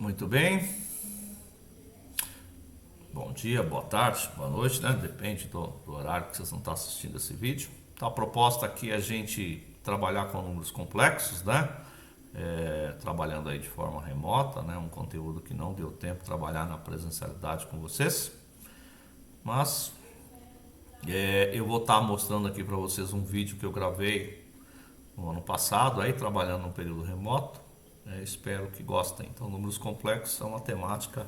Muito bem. Bom dia, boa tarde, boa noite, né? Depende do horário que vocês vão estar assistindo esse vídeo. Então, a proposta aqui é a gente trabalhar com números complexos, né? Trabalhando aí de forma remota, né? Um conteúdo que não deu tempo de trabalhar na presencialidade com vocês. Mas eu vou estar mostrando aqui para vocês um vídeo que eu gravei no ano passado, aí trabalhando no período remoto. Espero que gostem. Então, números complexos são uma temática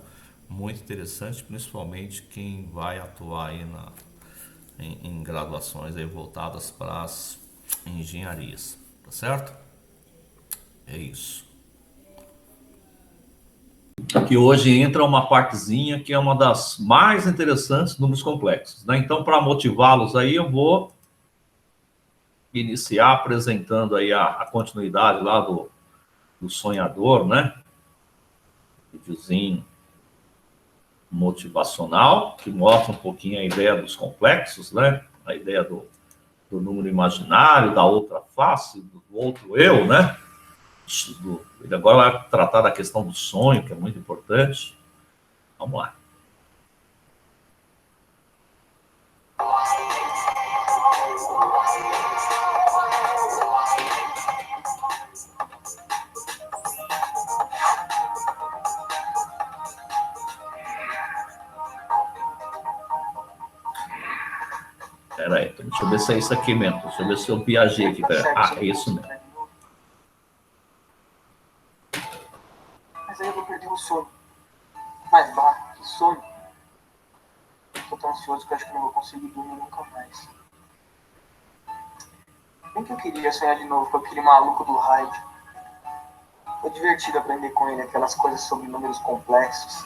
muito interessante, principalmente quem vai atuar aí em graduações aí voltadas para as engenharias, tá certo? É isso. Aqui hoje entra uma partezinha que é uma das mais interessantes, números complexos, né? Então, para motivá-los aí, eu vou iniciar apresentando aí a continuidade lá do sonhador, né? Videozinho motivacional, que mostra um pouquinho a ideia dos complexos, né? A ideia do número imaginário, da outra face, do outro eu, né? Ele agora vai tratar da questão do sonho, que é muito importante. Vamos lá. Pera aí, deixa eu ver se é isso aqui mesmo. Deixa eu ver se eu viajei aqui. É isso mesmo. Mas aí eu vou perder o sono. Mas lá, que sonho. Tô tão ansioso que eu acho que não vou conseguir dormir nunca mais. Bem que eu queria sonhar de novo com aquele maluco do Hyde. Foi divertido aprender com ele aquelas coisas sobre números complexos.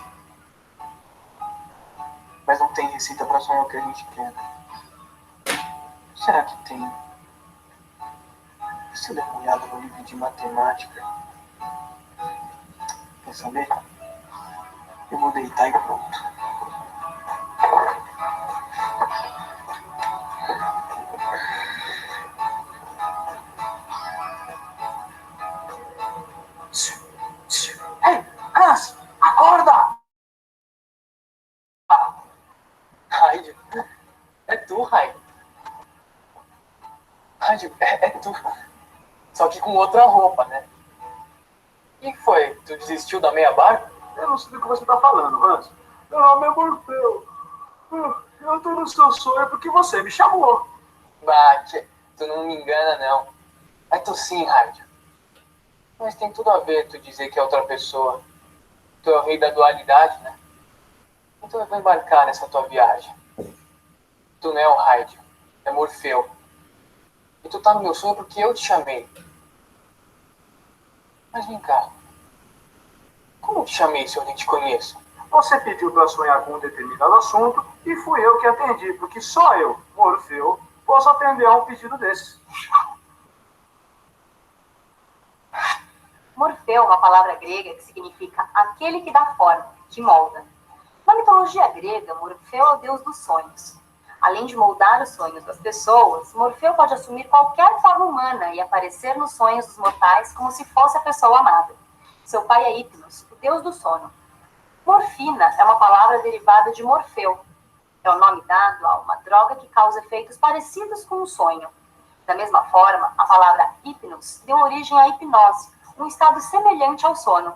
Mas não tem receita pra sonhar o que a gente quer. Será que tem? Se eu der uma olhada no livro de matemática. Quer saber? Eu vou deitar e pronto. Ei, Hans, acorda! Hyde, é tu, Hyde. Hyde, é tu. Só que com outra roupa, né? O que foi? Tu desistiu da meia barca? Eu não sei do que você tá falando, Hans. Meu nome é Morfeu. Eu tô no seu sonho porque você me chamou. Bate, tu não me engana, não. É tu sim, Hyde. Mas tem tudo a ver tu dizer que é outra pessoa. Tu é o rei da dualidade, né? Então eu vou embarcar nessa tua viagem. Tu não é o Hyde, é Morfeu. E tu tá no meu sonho porque eu te chamei. Mas vem cá. Como eu te chamei se eu nem te conheço? Você pediu para sonhar com um determinado assunto e fui eu que atendi, porque só eu, Morfeu, posso atender a um pedido desses. Morfeu é uma palavra grega que significa aquele que dá forma, que molda. Na mitologia grega, Morfeu é o deus dos sonhos. Além de moldar os sonhos das pessoas, Morfeu pode assumir qualquer forma humana e aparecer nos sonhos dos mortais como se fosse a pessoa amada. Seu pai é Hipnos, o deus do sono. Morfina é uma palavra derivada de Morfeu. É o nome dado a uma droga que causa efeitos parecidos com o sonho. Da mesma forma, a palavra hipnos deu origem à hipnose, um estado semelhante ao sono.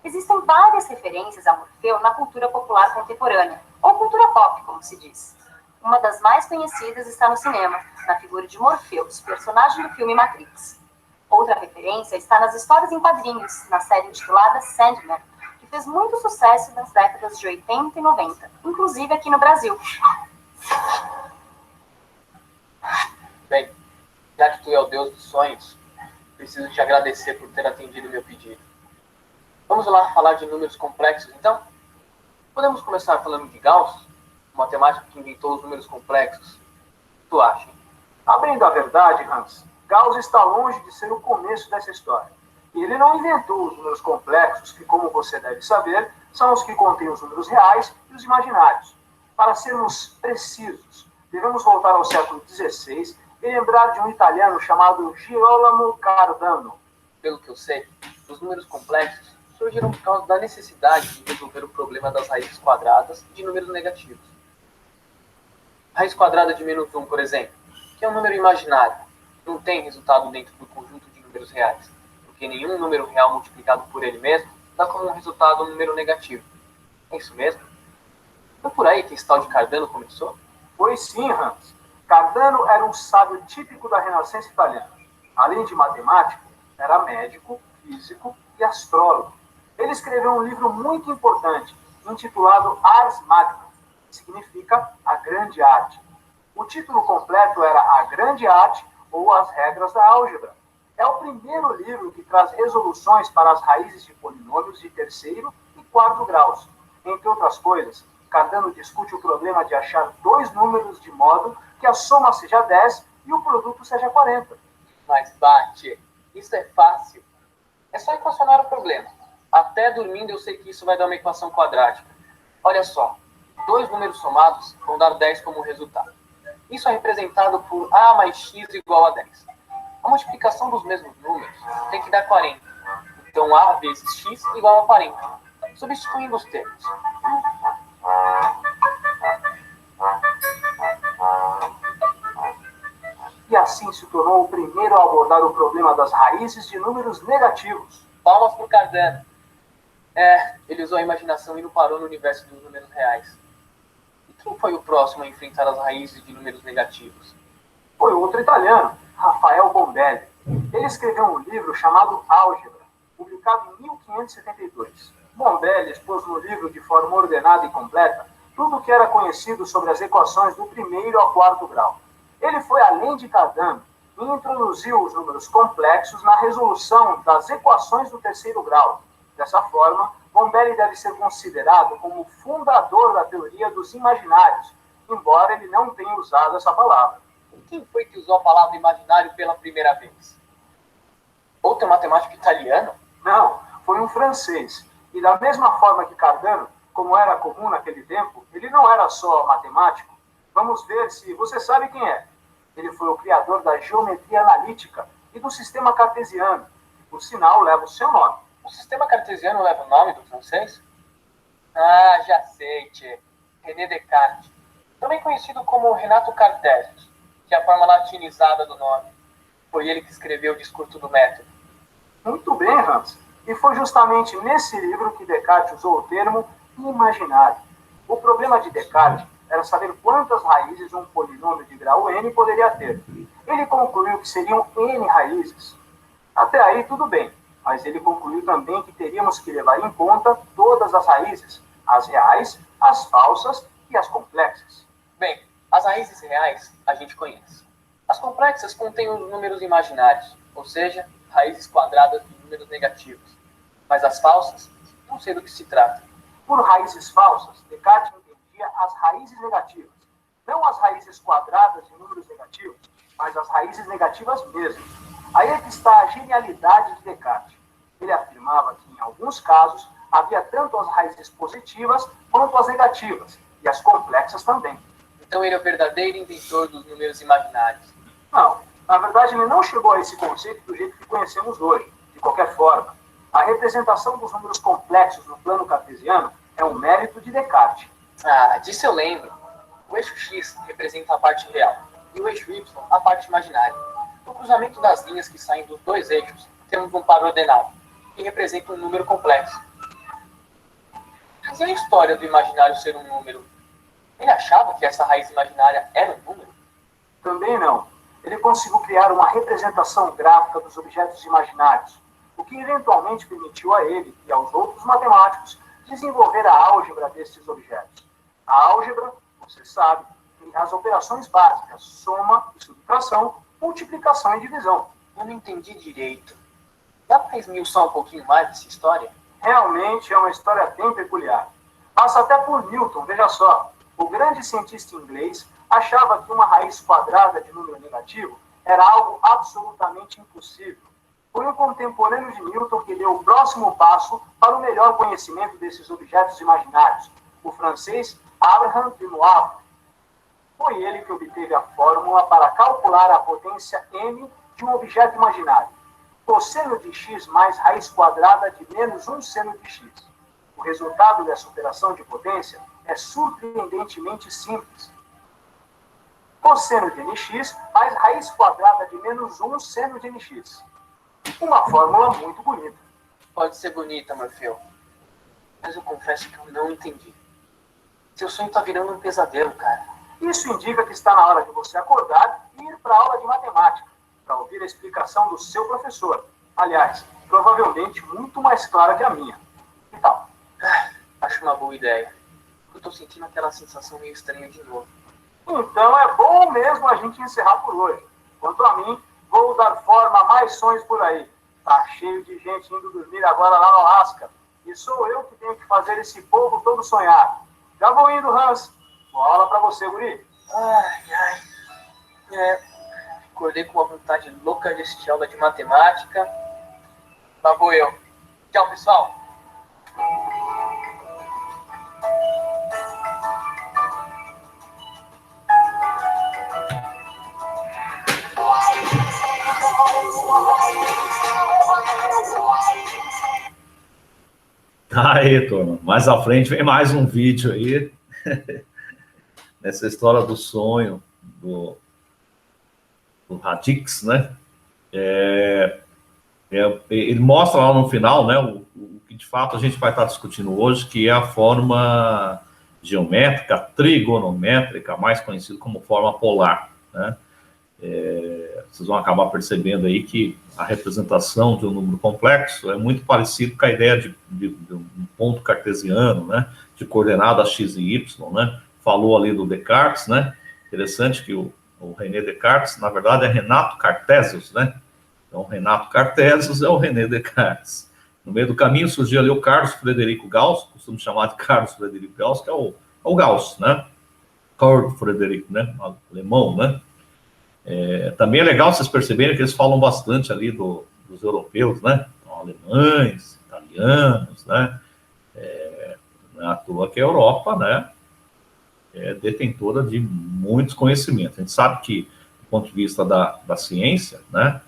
Existem várias referências a Morfeu na cultura popular contemporânea, ou cultura pop, como se diz. Uma das mais conhecidas está no cinema, na figura de Morpheus, personagem do filme Matrix. Outra referência está nas histórias em quadrinhos, na série intitulada Sandman, que fez muito sucesso nas décadas de 80 e 90, inclusive aqui no Brasil. Bem, já que tu é o deus dos sonhos, preciso te agradecer por ter atendido meu pedido. Vamos lá falar de números complexos, então? Podemos começar falando de Gauss, o matemático que inventou os números complexos. O que tu acha? A bem da verdade, Hans, Gauss está longe de ser o começo dessa história. E ele não inventou os números complexos, que, como você deve saber, são os que contêm os números reais e os imaginários. Para sermos precisos, devemos voltar ao século XVI e lembrar de um italiano chamado Girolamo Cardano. Pelo que eu sei, os números complexos surgiram por causa da necessidade de resolver o problema das raízes quadradas de números negativos. Raiz quadrada de -1, por exemplo, que é um número imaginário, não tem resultado dentro do conjunto de números reais, porque nenhum número real multiplicado por ele mesmo dá como resultado um número negativo. É isso mesmo? Foi por aí que esse tal de Cardano começou? Foi sim, Hans. Cardano era um sábio típico da Renascença italiana. Além de matemático, era médico, físico e astrólogo. Ele escreveu um livro muito importante, intitulado Ars Magna, que significa a grande arte. O título completo era A Grande Arte ou As Regras da Álgebra. É o primeiro livro que traz resoluções para as raízes de polinômios de terceiro e quarto graus. Entre outras coisas, Cardano discute o problema de achar dois números de modo que a soma seja 10 e o produto seja 40. Mas bate, isso é fácil. É só equacionar o problema. Até dormindo eu sei que isso vai dar uma equação quadrática. Olha só, dois números somados vão dar 10 como resultado. Isso é representado por A mais X igual a 10. A multiplicação dos mesmos números tem que dar 40. Então A vezes X igual a 40. Substituindo os termos. E assim se tornou o primeiro a abordar o problema das raízes de números negativos. Palmas para o Cardano. Ele usou a imaginação e não parou no universo dos números reais. E quem foi o próximo a enfrentar as raízes de números negativos? Foi outro italiano, Rafael Bombelli. Ele escreveu um livro chamado Álgebra, publicado em 1572. Bombelli expôs no livro de forma ordenada e completa tudo o que era conhecido sobre as equações do primeiro ao quarto grau. Ele foi além de Cardano e introduziu os números complexos na resolução das equações do terceiro grau. Dessa forma, Bombelli deve ser considerado como o fundador da teoria dos imaginários, embora ele não tenha usado essa palavra. E quem foi que usou a palavra imaginário pela primeira vez? Outro matemático italiano? Não, foi um francês. E da mesma forma que Cardano, como era comum naquele tempo, ele não era só matemático. Vamos ver se você sabe quem é. Ele foi o criador da geometria analítica e do sistema cartesiano, que, por sinal, leva o seu nome. O sistema cartesiano leva o nome do francês? Ah, já sei, tchê. René Descartes. Também conhecido como Renato Cartesius, que é a forma latinizada do nome. Foi ele que escreveu o discurso do método. Muito bem, Hans. E foi justamente nesse livro que Descartes usou o termo imaginário. O problema de Descartes era saber quantas raízes um polinômio de grau n poderia ter. Ele concluiu que seriam n raízes. Até aí tudo bem, mas ele concluiu também que teríamos que levar em conta todas as raízes, as reais, as falsas e as complexas. Bem, as raízes reais a gente conhece. As complexas contêm os números imaginários, ou seja, raízes quadradas de números negativos. Mas as falsas, não sei do que se trata. Por raízes falsas, Descartes entendia as raízes negativas. Não as raízes quadradas de números negativos, mas as raízes negativas mesmo. Aí é que está a genialidade de Descartes. Ele afirmava que, em alguns casos, havia tanto as raízes positivas quanto as negativas, e as complexas também. Então ele é o verdadeiro inventor dos números imaginários. Não, na verdade ele não chegou a esse conceito do jeito que conhecemos hoje. De qualquer forma, a representação dos números complexos no plano cartesiano é um mérito de Descartes. Ah, disso eu lembro. O eixo X representa a parte real e o eixo Y a parte imaginária. No cruzamento das linhas que saem dos dois eixos, temos um par ordenado, que representa um número complexo. Mas e a história do imaginário ser um número? Ele achava que essa raiz imaginária era um número? Também não. Ele conseguiu criar uma representação gráfica dos objetos imaginários, o que eventualmente permitiu a ele e aos outros matemáticos desenvolver a álgebra desses objetos. A álgebra, você sabe, tem as operações básicas, soma e subtração, multiplicação e divisão. Eu não entendi direito. Dá para esmiuçar um pouquinho mais dessa história? Realmente é uma história bem peculiar. Passa até por Newton, veja só. O grande cientista inglês achava que uma raiz quadrada de número negativo era algo absolutamente impossível. Foi um contemporâneo de Newton que deu o próximo passo para o melhor conhecimento desses objetos imaginários, o francês Abraham de Moivre. Foi ele que obteve a fórmula para calcular a potência m de um objeto imaginário. cosseno de x mais raiz quadrada de menos 1 seno de x. O resultado dessa operação de potência é surpreendentemente simples. Cosseno de nx mais raiz quadrada de menos 1 seno de nx. Uma fórmula muito bonita. Pode ser bonita, Morfeu. Mas eu confesso que eu não entendi. Seu sonho tá virando um pesadelo, cara. Isso indica que está na hora de você acordar e ir para a aula de matemática, para ouvir a explicação do seu professor. Aliás, provavelmente muito mais clara que a minha. Que tal? Acho uma boa ideia. Eu tô sentindo aquela sensação meio estranha de novo. Então é bom mesmo a gente encerrar por hoje. Quanto a mim, vou dar forma a mais sonhos por aí. Tá cheio de gente indo dormir agora lá no Alasca. E sou eu que tenho que fazer esse povo todo sonhar. Já vou indo, Hans. Boa aula pra você, guri. Acordei com uma vontade louca de assistir aula de matemática. Lá vou eu. Tchau, pessoal. Aí, turma, mais à frente vem mais um vídeo aí, nessa história do sonho do Radix, né? Ele mostra lá no final, né, o que de fato a gente vai estar discutindo hoje, que é a forma geométrica, trigonométrica, mais conhecida como forma polar, né? Vocês vão acabar percebendo aí que a representação de um número complexo é muito parecido com a ideia de um ponto cartesiano, né, de coordenadas x e y, né? Falou ali do Descartes, né? Interessante que o René Descartes, na verdade, é Renato Cartesius, né? Então, Renato Cartesius é o René Descartes. No meio do caminho surgiu ali o Carlos Frederico Gauss, costumo chamar de Carlos Frederico Gauss, que é o Gauss, né? Carl Frederico, né? Alemão, né? Também é legal vocês perceberem que eles falam bastante ali dos europeus, né? Então, alemães, italianos, né? Não é à toa que a Europa, né, é detentora de muitos conhecimentos. A gente sabe que, do ponto de vista da ciência, né,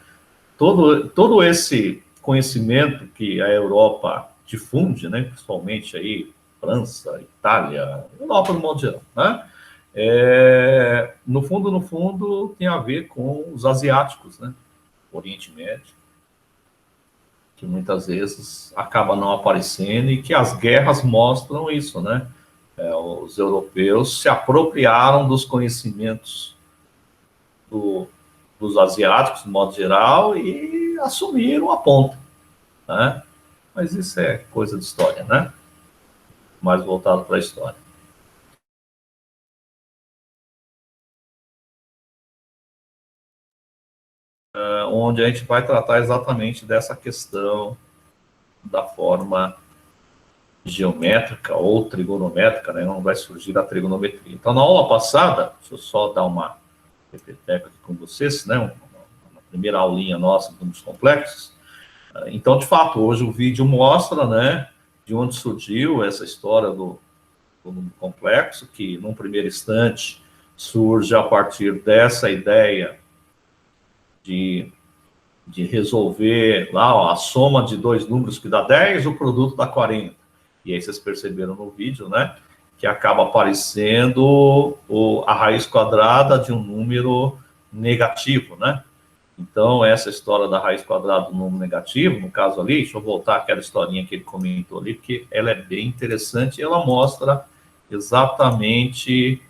todo esse conhecimento que a Europa difunde, né, principalmente aí França, Itália, Europa no modo geral, né, no fundo, tem a ver com os asiáticos, né, Oriente Médio, que muitas vezes acaba não aparecendo e que as guerras mostram isso, né? Os europeus se apropriaram dos conhecimentos dos asiáticos, de modo geral, e assumiram a ponta, né? Mas isso é coisa de história, né? Mais voltado para a história. Onde a gente vai tratar exatamente dessa questão da forma geométrica ou trigonométrica, né? Não vai surgir a trigonometria. Então, na aula passada, deixa eu só dar uma repeteca aqui com vocês, né? Uma primeira aulinha nossa de números complexos. Então, de fato, hoje o vídeo mostra, né, de onde surgiu essa história do número complexo, que, num primeiro instante, surge a partir dessa ideia de resolver lá, ó, a soma de dois números que dá 10, o produto dá 40. E aí vocês perceberam no vídeo, né, que acaba aparecendo a raiz quadrada de um número negativo, né? Então, essa história da raiz quadrada do número negativo, no caso ali, deixa eu voltar àquela historinha que ele comentou ali, porque ela é bem interessante e ela mostra exatamente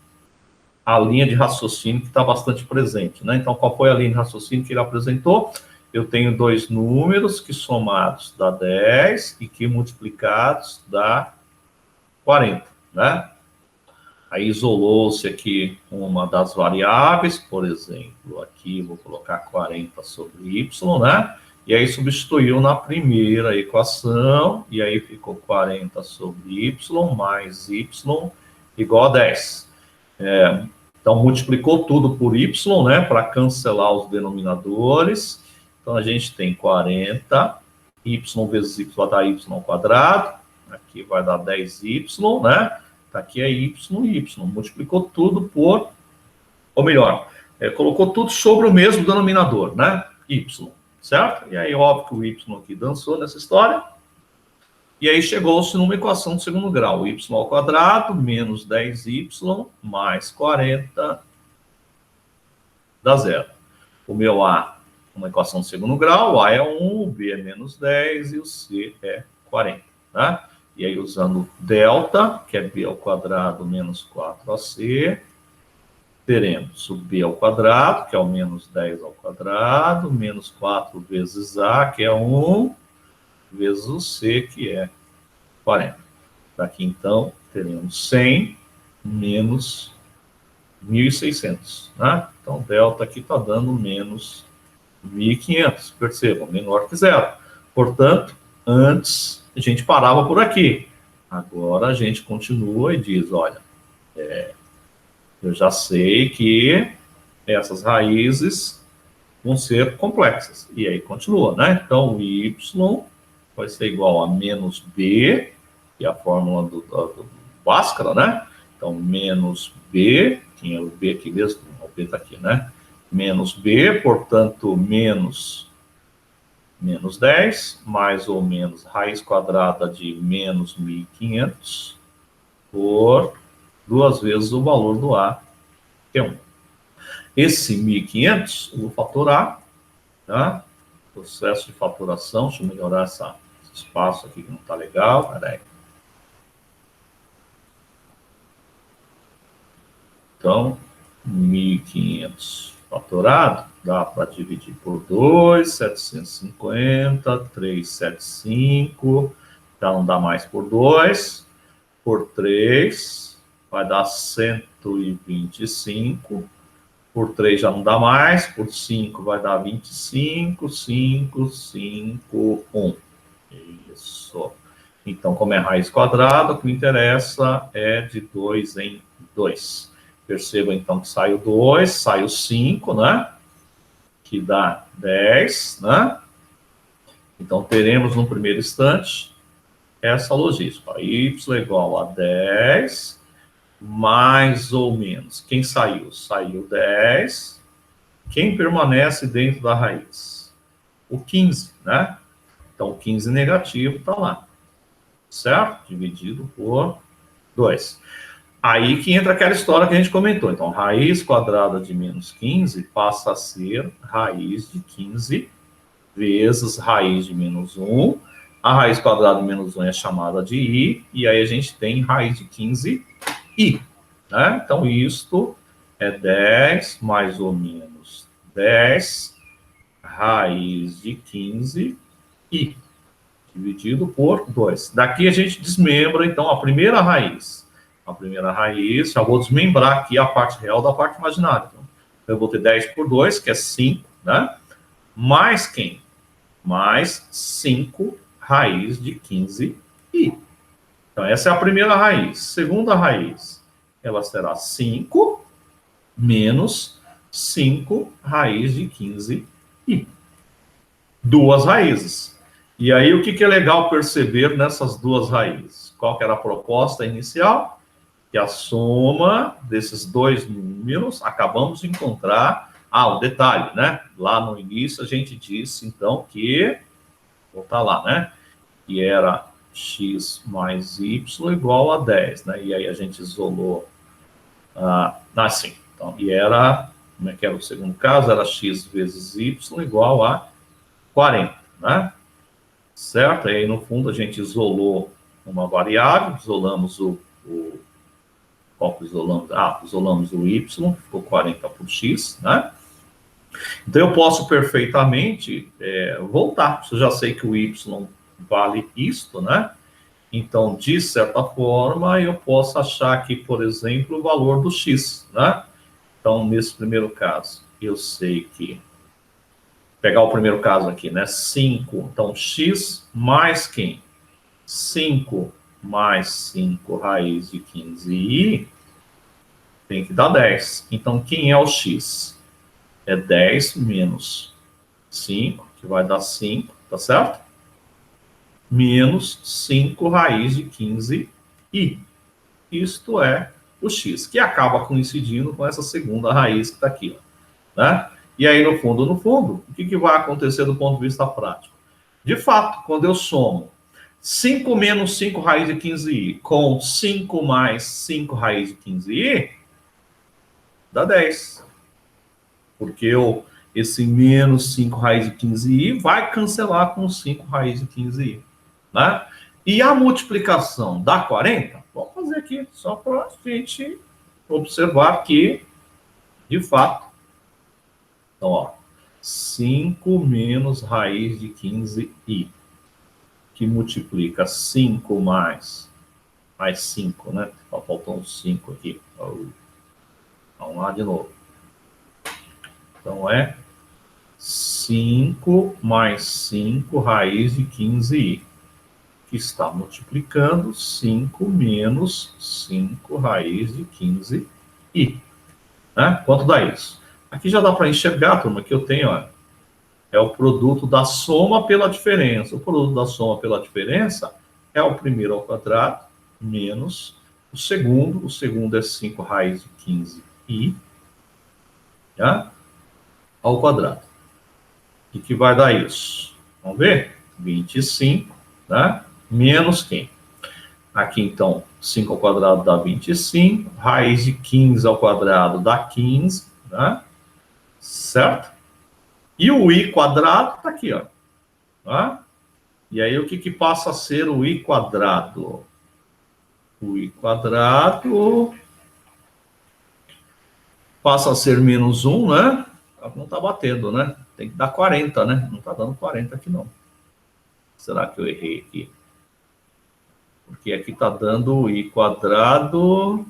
a linha de raciocínio que está bastante presente, né? Então, qual foi a linha de raciocínio que ele apresentou? Eu tenho dois números que somados dá 10 e que multiplicados dá 40, né? Aí isolou-se aqui uma das variáveis, por exemplo, aqui vou colocar 40 sobre y, né? E aí substituiu na primeira equação, e aí ficou 40 sobre y mais y igual a 10. Então, multiplicou tudo por y, né? Para cancelar os denominadores. Então, a gente tem 40, y vezes y vai dar y ao quadrado. Aqui vai dar 10y, né? Aqui é y e y. Multiplicou tudo por... Ou melhor, colocou tudo sobre o mesmo denominador, né? Y. certo? E aí, óbvio que o y aqui dançou nessa história. E aí chegou-se numa equação de segundo grau. Y ao quadrado menos 10y mais 40 dá zero. O meu A, uma equação de segundo grau, o A é 1, o B é menos 10 e o C é 40. Tá? E aí, usando delta, que é B ao quadrado menos 4AC, teremos o B ao quadrado, que é o menos 10 ao quadrado, menos 4 vezes A, que é 1, vezes o C, que é 40. Daqui, então, teremos 100 menos 1.600. Né? Então, delta aqui está dando menos 1.500. Percebam, menor que zero. Portanto, antes a gente parava por aqui. Agora a gente continua e diz, olha, eu já sei que essas raízes vão ser complexas. E aí continua, né? Então, o y vai ser igual a menos b, que é a fórmula do Bhaskara, né? Então, menos b, tinha o b aqui mesmo, o b está aqui, né? Menos b, portanto, menos 10, mais ou menos raiz quadrada de menos 1.500 por 2 vezes o valor do A, que é 1. Esse 1.500 eu vou fatorar, tá? Processo de faturação, deixa eu melhorar esse espaço aqui que não está legal, peraí. Então, 1.500 fatorado, dá para dividir por 2, 750, 375, já não dá mais por 2, por 3, vai dar 125, por 3 já não dá mais, por 5 vai dar 25, 5, 5, 1. Isso. Então, como é raiz quadrada, o que me interessa é de 2 em 2. Perceba, então, que sai o 2, sai o 5, né? Que dá 10, né? Então, teremos, no primeiro instante, essa logística. Y igual a 10, mais ou menos. Quem saiu? Saiu 10. Quem permanece dentro da raiz? O 15, né? Então, o 15 negativo está lá. Certo? Dividido por 2. Aí que entra aquela história que a gente comentou. Então, raiz quadrada de menos 15 passa a ser raiz de 15 vezes raiz de menos 1. A raiz quadrada de menos 1 é chamada de i, e aí a gente tem raiz de 15 i. Né? Então, isto é 10 mais ou menos 10 raiz de 15 i, dividido por 2. Daqui a gente desmembra, então, a primeira raiz. A primeira raiz, já vou desmembrar aqui a parte real da parte imaginária. Então, eu vou ter 10 por 2, que é 5, né? Mais quem? Mais 5 raiz de 15i. Então, essa é a primeira raiz. Segunda raiz, ela será 5 menos 5 raiz de 15i. Duas raízes. E aí, o que é legal perceber nessas duas raízes? Qual que era a proposta inicial? Que a soma desses dois números, acabamos de encontrar, o detalhe, né? Lá no início a gente disse, então, que, vou botar lá, né? Que era x mais y igual a 10, né? E aí a gente isolou, assim, então, e era, como é que era o segundo caso? Era x vezes y igual a 40, né? Certo? E aí, no fundo, a gente isolou uma variável, isolamos qual que isolamos? Isolamos o y, ficou 40 por x, né? Então, eu posso perfeitamente voltar. Se eu já sei que o y vale isto, né? Então, de certa forma, eu posso achar aqui, por exemplo, o valor do x, né? Então, nesse primeiro caso, eu sei que... Pegar o primeiro caso aqui, né? 5. Então, x mais quem? 5 mais 5 raiz de 15i tem que dar 10. Então, quem é o x? É 10 menos 5, que vai dar 5, tá certo? Menos 5 raiz de 15i. Isto é o x, que acaba coincidindo com essa segunda raiz que está aqui, ó, né? E aí, no fundo, o que vai acontecer do ponto de vista prático? De fato, quando eu somo 5 menos 5 raiz de 15i com 5 mais 5 raiz de 15i, dá 10. Porque esse menos 5 raiz de 15i vai cancelar com 5 raiz de 15i. Né? E a multiplicação dá 40? Vamos fazer aqui, só para a gente observar que, de fato, então, ó, 5 menos raiz de 15i, que multiplica 5 mais 5, né? Só faltou um 5 aqui. Vamos lá de novo. Então, é 5 mais 5 raiz de 15i, que está multiplicando 5 menos 5 raiz de 15i. Né? Quanto dá isso? Aqui já dá para enxergar, turma, que eu tenho, ó, é o produto da soma pela diferença. O produto da soma pela diferença é o primeiro ao quadrado menos o segundo. O segundo é 5 raiz de 15i, tá? Ao quadrado. O que vai dar isso? Vamos ver? 25, tá? Menos quem? Aqui, então, 5 ao quadrado dá 25. Raiz de 15 ao quadrado dá 15, tá? Certo? E o i quadrado está aqui, ó. Tá? E aí, o que passa a ser o i quadrado? O i quadrado passa a ser menos 1, né? Não está batendo, né? Tem que dar 40, né? Não está dando 40 aqui, não. Será que eu errei aqui? Porque aqui está dando o i quadrado...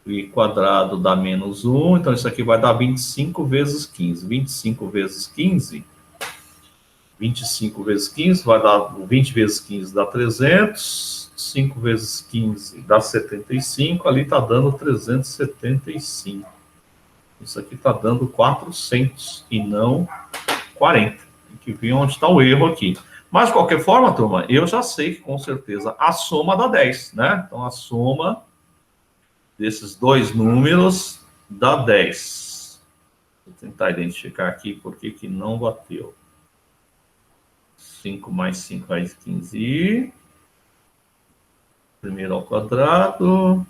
i quadrado dá menos 1, então isso aqui vai dar 25 vezes 15. 25 vezes 15, 25 vezes 15 vai dar, 20 vezes 15 dá 300, 5 vezes 15 dá 75, ali está dando 375. Isso aqui está dando 400 e não 40. Tem que ver onde está o erro aqui. Mas, de qualquer forma, turma, eu já sei que, com certeza, a soma dá 10, né? Então, a soma desses dois números dá 10. Vou tentar identificar aqui por que não bateu. 5 mais 5 raiz de 15i. Primeiro ao quadrado.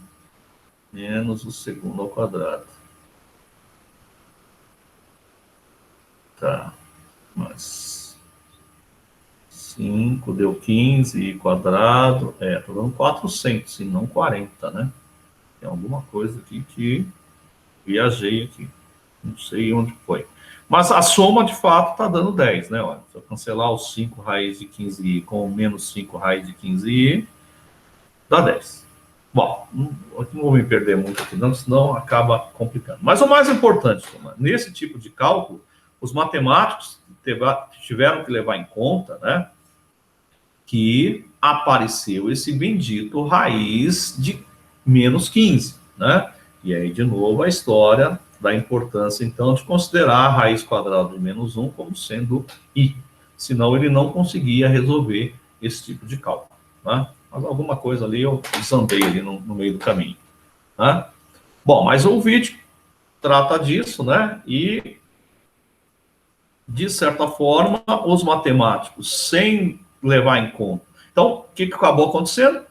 Menos o segundo ao quadrado. Tá. Mas 5 deu 15 i quadrado. Tô dando 400 e não 40, né? Tem alguma coisa aqui que viajei aqui. Não sei onde foi. Mas a soma, de fato, está dando 10, né? Olha, se eu cancelar os 5 raiz de 15i com menos 5 raiz de 15i, dá 10. Bom, aqui não vou me perder muito aqui, não, senão acaba complicando. Mas o mais importante, nesse tipo de cálculo, os matemáticos tiveram que levar em conta, né, que apareceu esse bendito raiz de menos 15, né? E aí, de novo, a história da importância, então, de considerar a raiz quadrada de menos 1 como sendo i. Senão, ele não conseguia resolver esse tipo de cálculo, né? Mas alguma coisa ali eu desandei ali no meio do caminho, né? Bom, mas o vídeo trata disso, né? E, de certa forma, os matemáticos, sem levar em conta... Então, o que acabou acontecendo?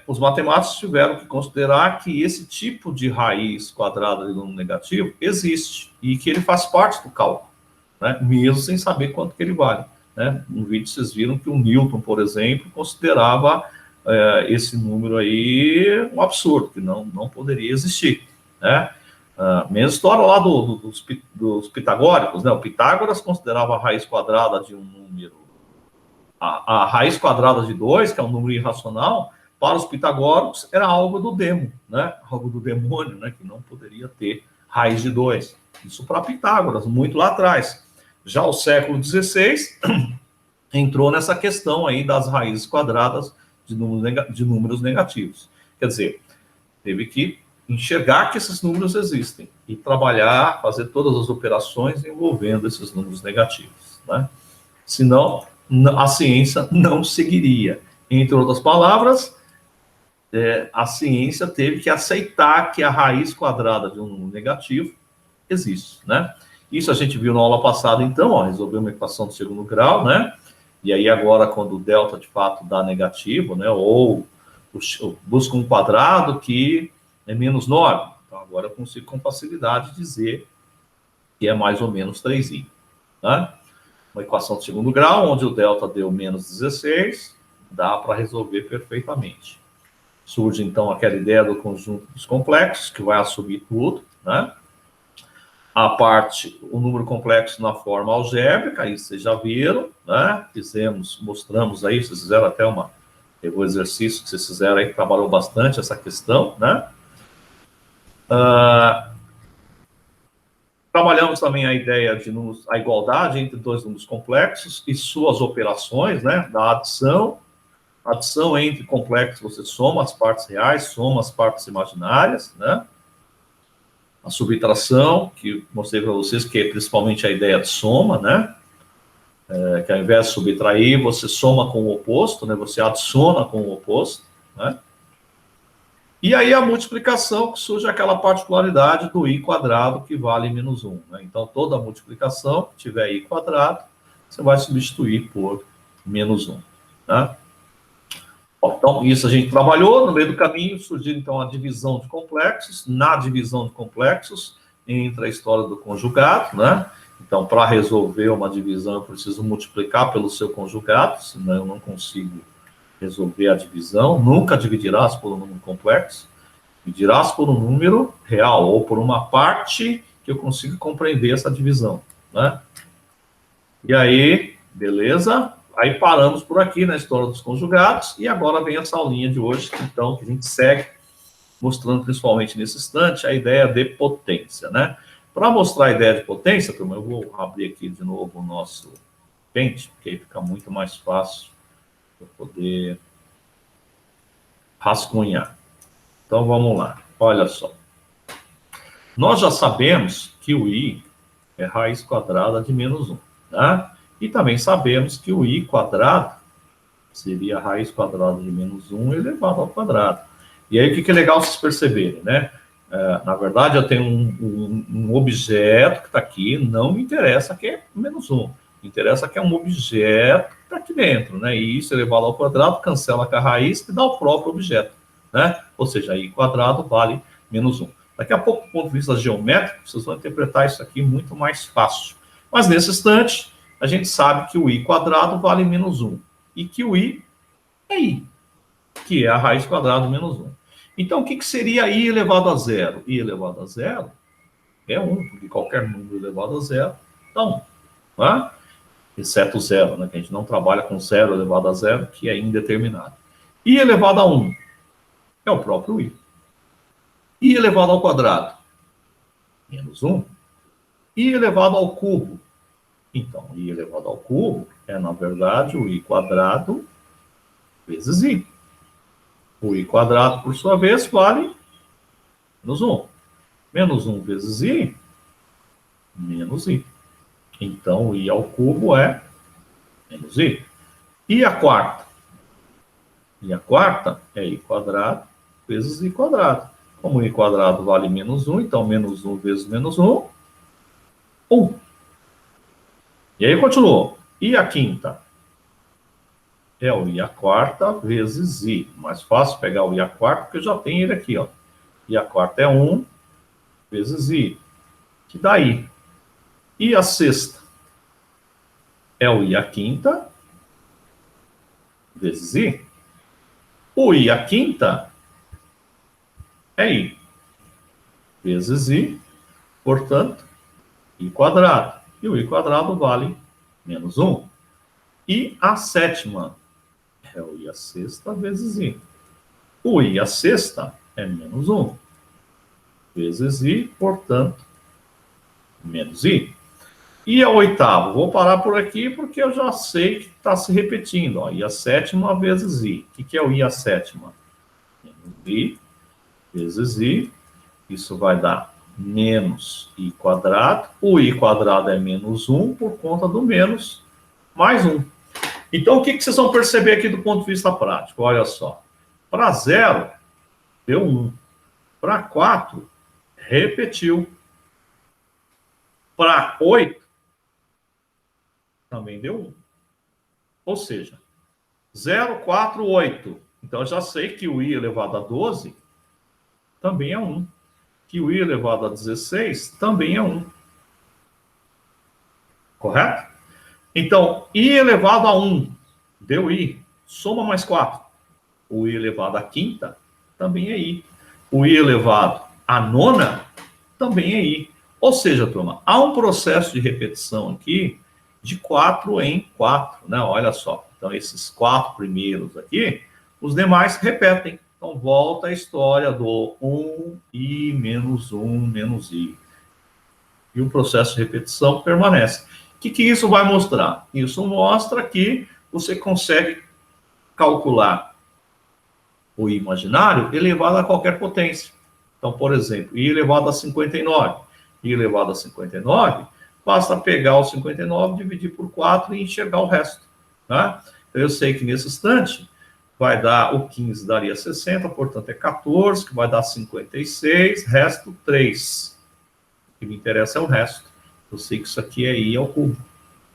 Os matemáticos tiveram que considerar que esse tipo de raiz quadrada de número negativo existe e que ele faz parte do cálculo, né? Mesmo sem saber quanto que ele vale, né? No vídeo vocês viram que o Newton, por exemplo, considerava esse número aí um absurdo, que não poderia existir, né? Mesma história lá dos pitagóricos, né? O Pitágoras considerava a raiz quadrada de um número, a raiz quadrada de 2, que é um número irracional, para os pitagóricos era algo do demo, né? Algo do demônio, né? Que não poderia ter raiz de 2. Isso para Pitágoras, muito lá atrás. Já o século XVI entrou nessa questão aí das raízes quadradas de números negativos. Quer dizer, teve que enxergar que esses números existem e trabalhar, fazer todas as operações envolvendo esses números negativos, né? Senão, a ciência não seguiria. Entre outras palavras, a ciência teve que aceitar que a raiz quadrada de um número negativo existe, né? Isso a gente viu na aula passada, então, ó, resolver uma equação de segundo grau, né? E aí agora, quando o delta de fato dá negativo, né? Ou busca um quadrado que é menos 9. Então, agora eu consigo com facilidade dizer que é mais ou menos 3i, né? Uma equação de segundo grau, onde o delta deu menos 16, dá para resolver perfeitamente. Surge, então, aquela ideia do conjunto dos complexos, que vai assumir tudo, né? A parte, o número complexo na forma algébrica, aí vocês já viram, né? Mostramos aí, vocês fizeram até o exercício que vocês fizeram aí, que trabalhou bastante essa questão, né? Trabalhamos também a ideia de a igualdade entre dois números complexos e suas operações, né? Da adição. Adição entre complexos, você soma as partes reais, soma as partes imaginárias, né? A subtração, que mostrei para vocês que é principalmente a ideia de soma, né? Que ao invés de subtrair, você soma com o oposto, né? Você adiciona com o oposto, né? E aí a multiplicação, que surge aquela particularidade do i quadrado, que vale menos 1, né? Então, toda multiplicação que tiver i quadrado, você vai substituir por menos 1, né? Então, isso a gente trabalhou. No meio do caminho surgiu, então, a divisão de complexos. Na divisão de complexos, entra a história do conjugado, né? Então, para resolver uma divisão, eu preciso multiplicar pelo seu conjugado, senão eu não consigo resolver a divisão. Nunca dividirás por um número complexo. Dividirás por um número real, ou por uma parte que eu consiga compreender essa divisão, né? E aí, beleza? Aí paramos por aqui na história dos conjugados, e agora vem essa aulinha de hoje, então, que a gente segue, mostrando principalmente nesse instante a ideia de potência, né? Para mostrar a ideia de potência, turma, eu vou abrir aqui de novo o nosso Paint, porque aí fica muito mais fácil para poder rascunhar. Então, vamos lá. Olha só. Nós já sabemos que o i é raiz quadrada de menos 1, tá? E também sabemos que o i quadrado seria a raiz quadrada de menos 1 elevado ao quadrado. E aí, o que é legal vocês perceberem, né? Na verdade, eu tenho um objeto que está aqui, não me interessa que é menos 1. Me interessa que é um objeto que está aqui dentro, né? E isso elevado ao quadrado cancela com a raiz que dá o próprio objeto, né? Ou seja, i quadrado vale menos 1. Daqui a pouco, do ponto de vista geométrico, vocês vão interpretar isso aqui muito mais fácil. Mas, nesse instante, a gente sabe que o i quadrado vale menos 1. E que o i é i, que é a raiz quadrada de menos 1. Então, o que seria i elevado a zero? I elevado a zero é 1, porque qualquer número elevado a zero dá 1. Né? Exceto zero, né? Que a gente não trabalha com zero elevado a zero, que é indeterminado. I elevado a 1 é o próprio i. I elevado ao quadrado, menos 1. I elevado ao cubo. Então, i elevado ao cubo é, na verdade, o i quadrado vezes i. O i quadrado, por sua vez, vale menos 1. Menos 1 vezes i, menos i. Então, o i ao cubo é menos i. E a quarta? E a quarta é i quadrado vezes i quadrado. Como i quadrado vale menos 1, então menos 1 vezes menos 1, 1. E aí continuou. E a quinta? É o i a quarta vezes i. Mais fácil pegar o i a quarta, porque eu já tenho ele aqui, ó. I a quarta é 1 vezes i, que dá i. E a sexta? É o i a quinta vezes i. O i a quinta é i vezes i, portanto, i quadrado. E o i quadrado vale menos 1. E a sétima é o i a sexta vezes i. O i a sexta é menos 1 vezes i, portanto, menos i. E a oitava? Vou parar por aqui porque eu já sei que está se repetindo. Ó. I a sétima vezes i. O que é o i a sétima? Menos i vezes i. Isso vai dar menos i quadrado. O i quadrado é menos 1 por conta do menos mais 1. Então, o que vocês vão perceber aqui do ponto de vista prático? Olha só. Para zero, deu 1. Para 4, repetiu. Para 8, também deu 1. Ou seja, 0, 4, 8. Então, eu já sei que o i elevado a 12 também é 1. Que o i elevado a 16 também é 1. Correto? Então, i elevado a 1 deu i. Soma mais 4. O i elevado a quinta também é i. O i elevado a nona também é i. Ou seja, turma, há um processo de repetição aqui de 4 em 4, né? Olha só. Então, esses 4 primeiros aqui, os demais repetem. Então, volta a história do 1i menos 1 menos i. E o processo de repetição permanece. O que isso vai mostrar? Isso mostra que você consegue calcular o i imaginário elevado a qualquer potência. Então, por exemplo, i elevado a 59. I elevado a 59, basta pegar o 59, dividir por 4 e enxergar o resto. Tá? Eu sei que nesse instante vai dar, o 15 daria 60, portanto é 14, que vai dar 56, resto 3. O que me interessa é o resto. Eu sei que isso aqui é i ao cubo.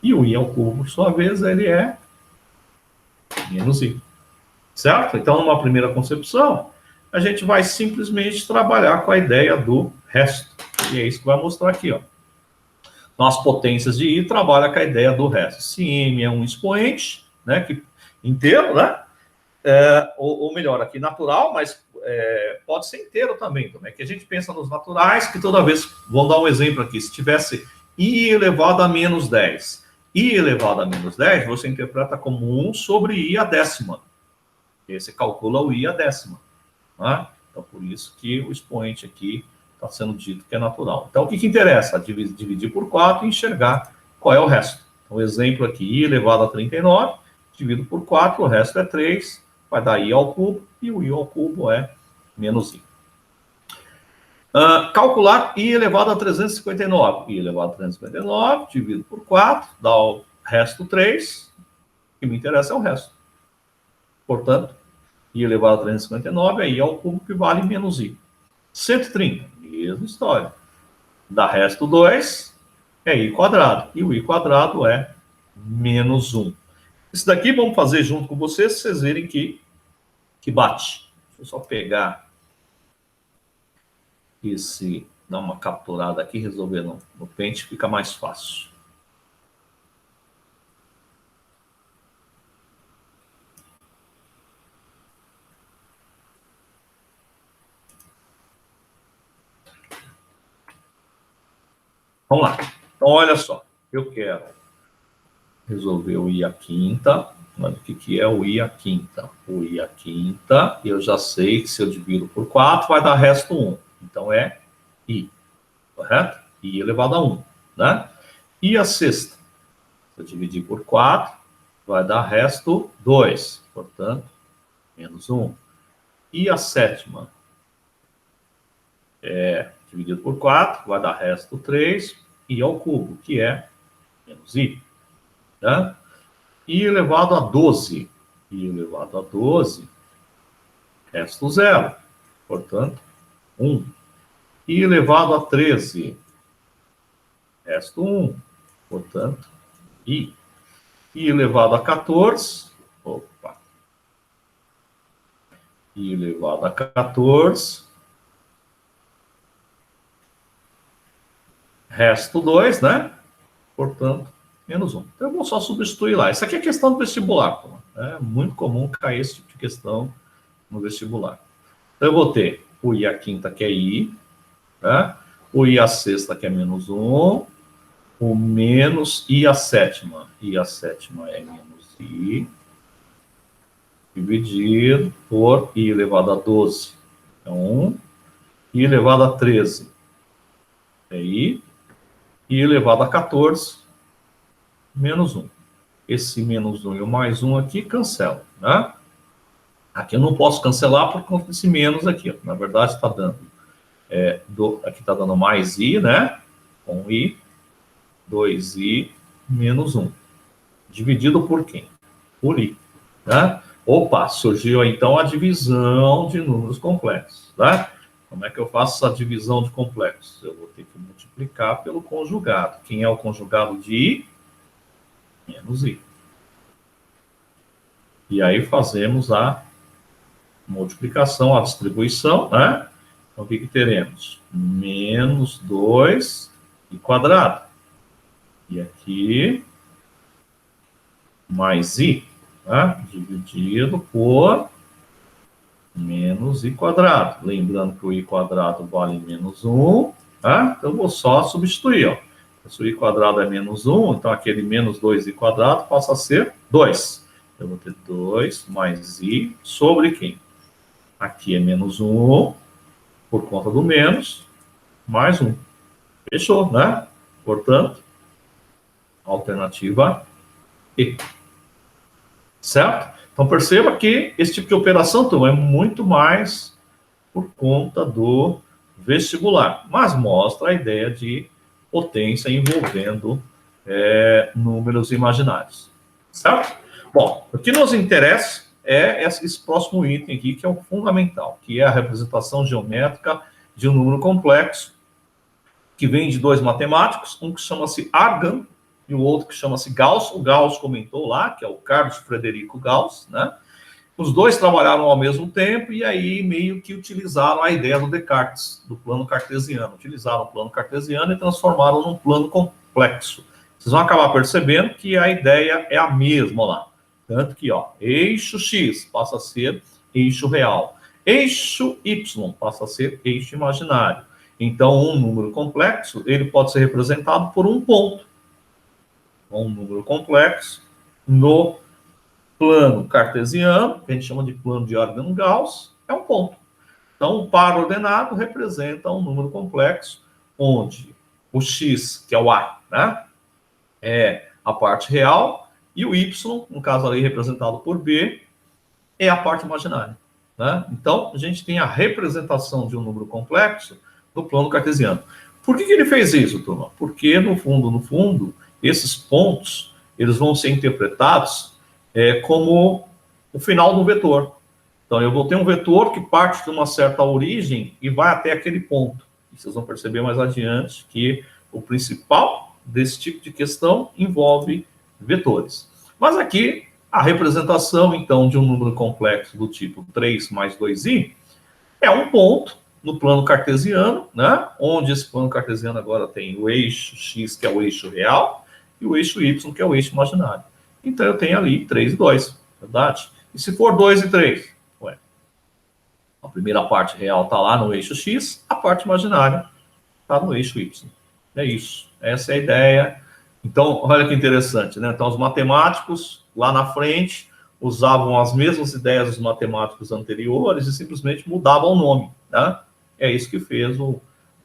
E o i ao cubo, por sua vez, ele é menos i. Certo? Então, numa primeira concepção, a gente vai simplesmente trabalhar com a ideia do resto. E é isso que vai mostrar aqui, ó. Então, as potências de i trabalham com a ideia do resto. Se m é um expoente, né, que, inteiro, né? Ou melhor, aqui natural, mas pode ser inteiro também. É que a gente pensa nos naturais, que toda vez, vamos dar um exemplo aqui, se tivesse i elevado a menos 10, i elevado a menos 10, você interpreta como 1 sobre i a décima. E aí você calcula o i a décima. Né? Então, por isso que o expoente aqui está sendo dito que é natural. Então, o que interessa? Dividir por 4 e enxergar qual é o resto. Então, o exemplo aqui, i elevado a 39, divido por 4, o resto é 3, vai dar i ao cubo, e o i ao cubo é menos i. Calcular i elevado a 359. I elevado a 359, divido por 4, dá o resto 3, o que me interessa é o resto. Portanto, i elevado a 359 é i ao cubo, que vale menos i. 130, mesma história. Dá resto 2, é i quadrado. E o i quadrado é menos 1. Isso daqui vamos fazer junto com vocês, vocês verem que bate. Deixa eu só pegar dar uma capturada aqui, resolver no pente, fica mais fácil. Vamos lá. Então, olha só. Eu quero resolver o i à quinta. Olha o que é o i à quinta. O i à quinta, eu já sei que se eu divido por 4, vai dar resto 1. Então, é i. Correto? I elevado a 1. Né? E a sexta? Se eu dividir por 4, vai dar resto 2. Portanto, menos 1. E a sétima? Dividido por 4, vai dar resto 3, i ao cubo, que é menos i. Né? I elevado a 12. I elevado a 12, resto 0. Portanto, 1. I elevado a 13, resto 1. Portanto, i. I elevado a 14, I elevado a 14, resto 2, né? Portanto, menos 1. Então, eu vou só substituir lá. Isso aqui é questão do vestibular. É muito comum cair esse tipo de questão no vestibular. Então, eu vou ter o i à quinta, que é i, né? O i à sexta, que é menos 1, o menos i à sétima. I à sétima é menos i, dividido por i elevado a 12, é 1, i elevado a 13, é i elevado a 14, menos 1. Esse menos 1 e o mais 1 aqui cancela, né? Aqui eu não posso cancelar por conta desse menos aqui. Ó. Na verdade, está dando... aqui está dando mais i, né? Com i, 2i, menos 1. Dividido por quem? Por i. Né? Opa, surgiu então a divisão de números complexos, né? Como é que eu faço essa divisão de complexos? Eu vou ter que multiplicar pelo conjugado. Quem é o conjugado de I? Menos I. E aí fazemos a multiplicação, a distribuição, né? Então, o que teremos? Menos 2 I quadrado. E aqui, mais I, tá? Dividido por menos I quadrado. Lembrando que o I quadrado vale menos 1, tá? Então, eu vou só substituir, ó. Se o I quadrado é menos 1, então aquele menos 2I quadrado passa a ser 2. Eu vou ter 2 mais I sobre quem? Aqui é menos 1, por conta do menos, mais 1. Fechou, né? Portanto, alternativa E. Certo? Então, perceba que esse tipo de operação é muito mais por conta do vestibular, mas mostra a ideia de potência envolvendo números imaginários. Certo? Bom, o que nos interessa é esse próximo item aqui, que é o fundamental, que é a representação geométrica de um número complexo, que vem de dois matemáticos, um que chama-se Argand e o outro que chama-se Gauss. O Gauss comentou lá, que é o Carlos Frederico Gauss, né? Os dois trabalharam ao mesmo tempo e aí meio que utilizaram a ideia do Descartes, do plano cartesiano. Utilizaram o plano cartesiano e transformaram num plano complexo. Vocês vão acabar percebendo que a ideia é a mesma lá. Tanto que, ó, eixo X passa a ser eixo real. Eixo Y passa a ser eixo imaginário. Então, um número complexo, ele pode ser representado por um ponto. Um número complexo no plano cartesiano, que a gente chama de plano de Argand-Gauss, é um ponto. Então, um par ordenado representa um número complexo, onde o X, que é o A, né, é a parte real, e o Y, no caso ali representado por B, é a parte imaginária. Né? Então, a gente tem a representação de um número complexo no plano cartesiano. Por que ele fez isso, turma? Porque, no fundo, esses pontos, eles vão ser interpretados como o final do vetor. Então, eu vou ter um vetor que parte de uma certa origem e vai até aquele ponto. E vocês vão perceber mais adiante que o principal desse tipo de questão envolve vetores. Mas aqui, a representação, então, de um número complexo do tipo 3 mais 2i é um ponto no plano cartesiano, né? Onde esse plano cartesiano agora tem o eixo X, que é o eixo real, e o eixo Y, que é o eixo imaginário. Então, eu tenho ali 3 e 2, verdade? E se for 2 e 3? Ué, a primeira parte real está lá no eixo X, a parte imaginária está no eixo Y. É isso. Essa é a ideia. Então, olha que interessante, né? Então, os matemáticos, lá na frente, usavam as mesmas ideias dos matemáticos anteriores e simplesmente mudavam o nome, né? É isso que fez o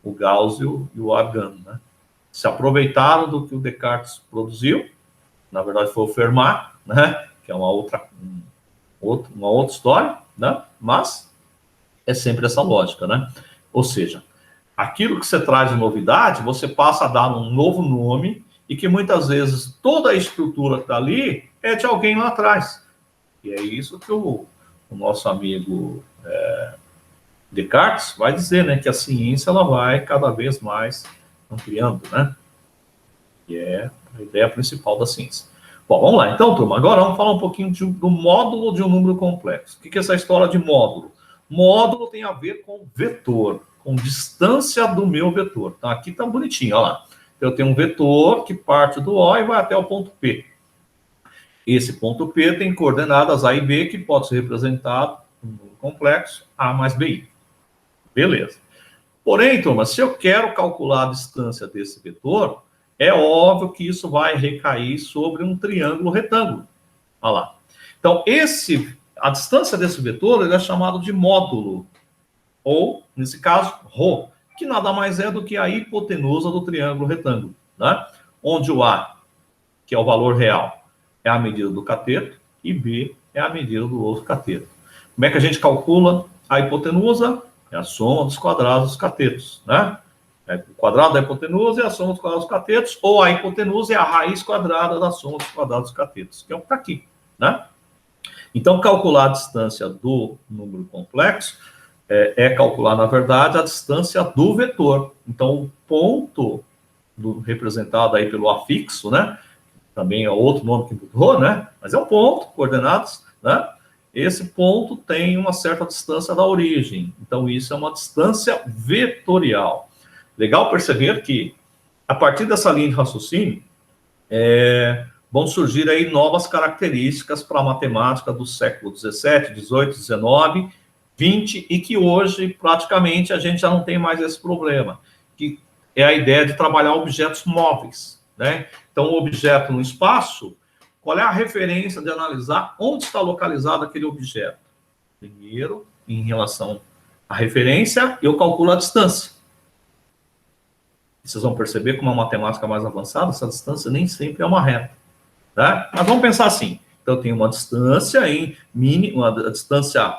Gauss e o Argand, né? Se aproveitaram do que o Descartes produziu, na verdade foi o Fermat, né? Que é uma outra história, né? Mas é sempre essa lógica, né? Ou seja, aquilo que você traz de novidade, você passa a dar um novo nome e que muitas vezes toda a estrutura que está ali é de alguém lá atrás. E é isso que o nosso amigo Descartes vai dizer, né? Que a ciência ela vai cada vez mais ampliando, né? E é a ideia principal da ciência. Bom, vamos lá. Então, turma, agora vamos falar um pouquinho do módulo de um número complexo. O que é essa história de módulo? Módulo tem a ver com vetor, com distância do meu vetor. Tá? Aqui tá bonitinho, olha lá. Eu tenho um vetor que parte do O e vai até o ponto P. Esse ponto P tem coordenadas A e B, que pode ser representado no número complexo A mais BI. Beleza. Porém, turma, se eu quero calcular a distância desse vetor, é óbvio que isso vai recair sobre um triângulo retângulo. Olha lá. Então, a distância desse vetor ele é chamado de módulo, ou, nesse caso, ρ, que nada mais é do que a hipotenusa do triângulo retângulo, né? Onde o A, que é o valor real, é a medida do cateto, e B é a medida do outro cateto. Como é que a gente calcula a hipotenusa? É a soma dos quadrados dos catetos, né? O quadrado da hipotenusa é a soma dos quadrados dos catetos, ou a hipotenusa é a raiz quadrada da soma dos quadrados dos catetos, que é o que está aqui, né? Então, calcular a distância do número complexo é calcular, na verdade, a distância do vetor. Então, o ponto representado aí pelo afixo, né? Também é outro nome que mudou, né? Mas é um ponto, coordenadas, né? Esse ponto tem uma certa distância da origem. Então, isso é uma distância vetorial. Legal perceber que, a partir dessa linha de raciocínio, vão surgir aí novas características para a matemática do século 17, 18, 19, 20, e que hoje, praticamente, a gente já não tem mais esse problema, que é a ideia de trabalhar objetos móveis, né? Então, o objeto no espaço, qual é a referência de analisar onde está localizado aquele objeto? Primeiro, em relação à referência, eu calculo a distância. Vocês vão perceber que uma matemática mais avançada, essa distância nem sempre é uma reta. Tá? Mas vamos pensar assim. Então, eu tenho uma distância uma distância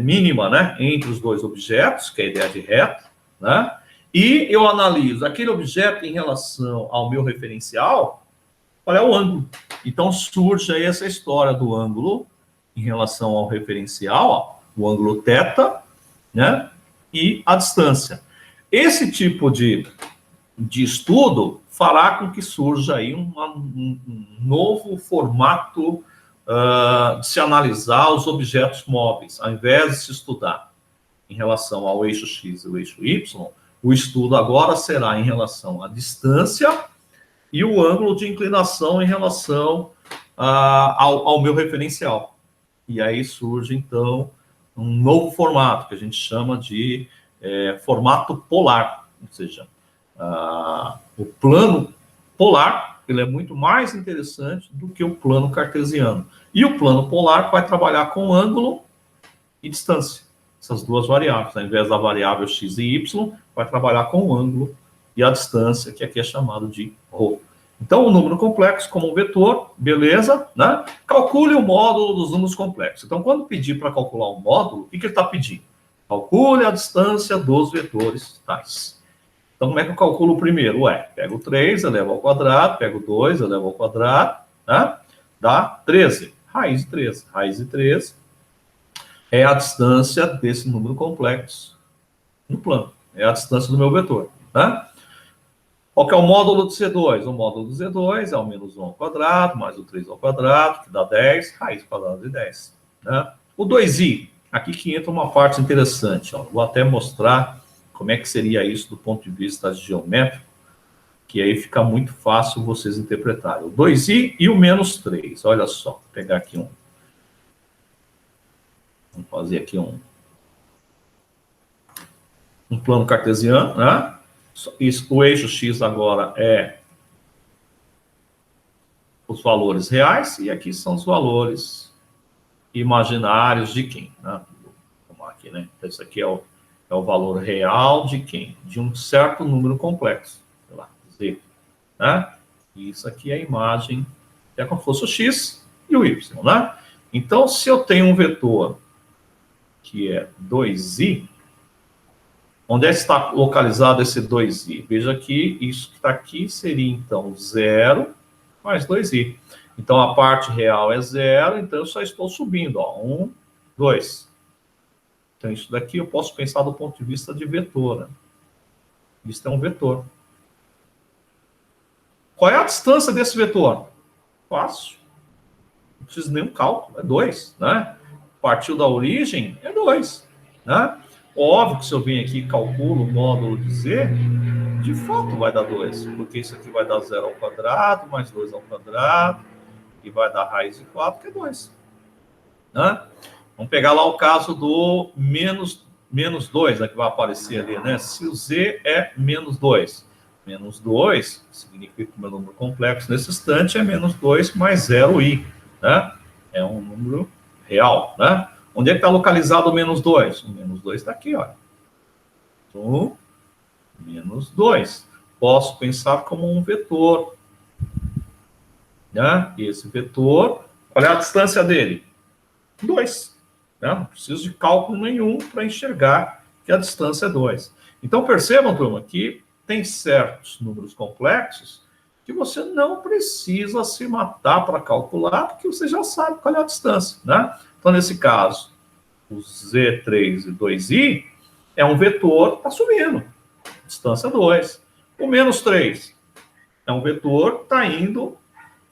mínima, né, entre os dois objetos, que é a ideia de reta, né? E eu analiso aquele objeto em relação ao meu referencial, qual é o ângulo. Então, surge aí essa história do ângulo em relação ao referencial, ó, o ângulo θ, né, e a distância. Esse tipo de estudo fará com que surja aí um novo formato de se analisar os objetos móveis, ao invés de se estudar em relação ao eixo X e o eixo Y, o estudo agora será em relação à distância e o ângulo de inclinação em relação ao meu referencial. E aí surge, então, um novo formato, que a gente chama de formato polar, ou seja, o plano polar, ele é muito mais interessante do que o plano cartesiano. E o plano polar vai trabalhar com ângulo e distância, essas duas variáveis. Ao invés da variável x e y, vai trabalhar com o ângulo e a distância, que aqui é chamado de ρ. Então, o número complexo como um vetor, beleza, né? Calcule o módulo dos números complexos. Então, quando pedir para calcular o módulo, o que ele está pedindo? Calcule a distância dos vetores tais. Então, como é que eu calculo o primeiro? Pego 3, elevo ao quadrado, pego 2, elevo ao quadrado, né? Dá 13. Raiz de 13. Raiz de 13 é a distância desse número complexo no plano. É a distância do meu vetor, né? Qual que é o módulo de C2? O módulo do Z2 é o menos 1 ao quadrado, mais o 3 ao quadrado, que dá 10, raiz quadrada de 10. Né? O 2i, aqui que entra uma parte interessante. Ó. Vou até mostrar como é que seria isso do ponto de vista geométrico, que aí fica muito fácil vocês interpretarem. O 2i e o menos 3. Olha só, vou pegar aqui vamos fazer aqui um plano cartesiano, né? O eixo X agora é os valores reais e aqui são os valores imaginários de quem? Né? Vamos aqui, né? Então, isso aqui é o valor real de quem? De um certo número complexo. Sei lá, Z. Né? E isso aqui é a imagem, é como se fosse o X e o Y. Né? Então, se eu tenho um vetor que é 2i, onde é que está localizado esse 2i? Veja que isso que está aqui seria, então, 0 mais 2i. Então, a parte real é 0, então eu só estou subindo. 1, 2. Então, isso daqui eu posso pensar do ponto de vista de vetor. Né? Isso é um vetor. Qual é a distância desse vetor? Fácil. Não precisa de nenhum cálculo. É 2. Né? Partiu da origem, é 2. Né? Óbvio que se eu venho aqui e calculo o módulo de Z, de fato vai dar 2, porque isso aqui vai dar 0 ao quadrado, mais 2 ao quadrado, e vai dar raiz de 4, que é 2. Né? Vamos pegar lá o caso do menos 2, né, que vai aparecer ali, né? Se o Z é menos 2. Menos 2 significa que o meu número complexo nesse instante é menos 2 mais 0i. Né? É um número real, né? Onde é que está localizado o menos 2? O menos 2 está aqui, olha. Então, menos 2. Posso pensar como um vetor. Né? E esse vetor, qual é a distância dele? 2. Né? Não preciso de cálculo nenhum para enxergar que a distância é 2. Então, percebam, turma, que tem certos números complexos que você não precisa se matar para calcular, porque você já sabe qual é a distância, né? Então, nesse caso, o Z3 e 2i é um vetor que está subindo, distância 2. O menos 3 é um vetor que está indo,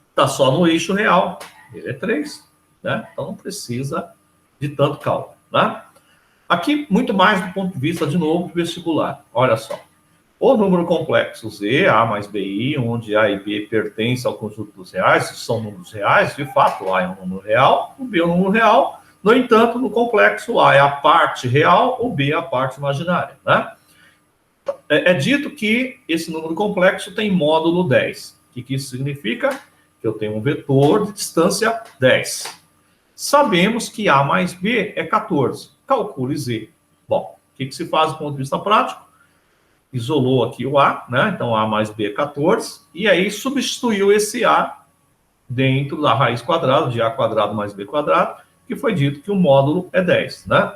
está só no eixo real, ele é 3, né? Então, não precisa de tanto cálculo, né? Aqui, muito mais do ponto de vista, de novo, do vestibular. Olha só. O número complexo Z, A mais BI, onde A e B pertencem ao conjunto dos reais, são números reais, de fato, o A é um número real, o B é um número real. No entanto, no complexo, o A é a parte real, o B é a parte imaginária, né? É dito que esse número complexo tem módulo 10. O que isso significa? Que eu tenho um vetor de distância 10. Sabemos que A mais B é 14. Calcule Z. Bom, o que se faz do ponto de vista prático? Isolou aqui o A, né? Então, A mais B é 14. E aí, substituiu esse A dentro da raiz quadrada, de A quadrado mais B quadrado, que foi dito que o módulo é 10, né?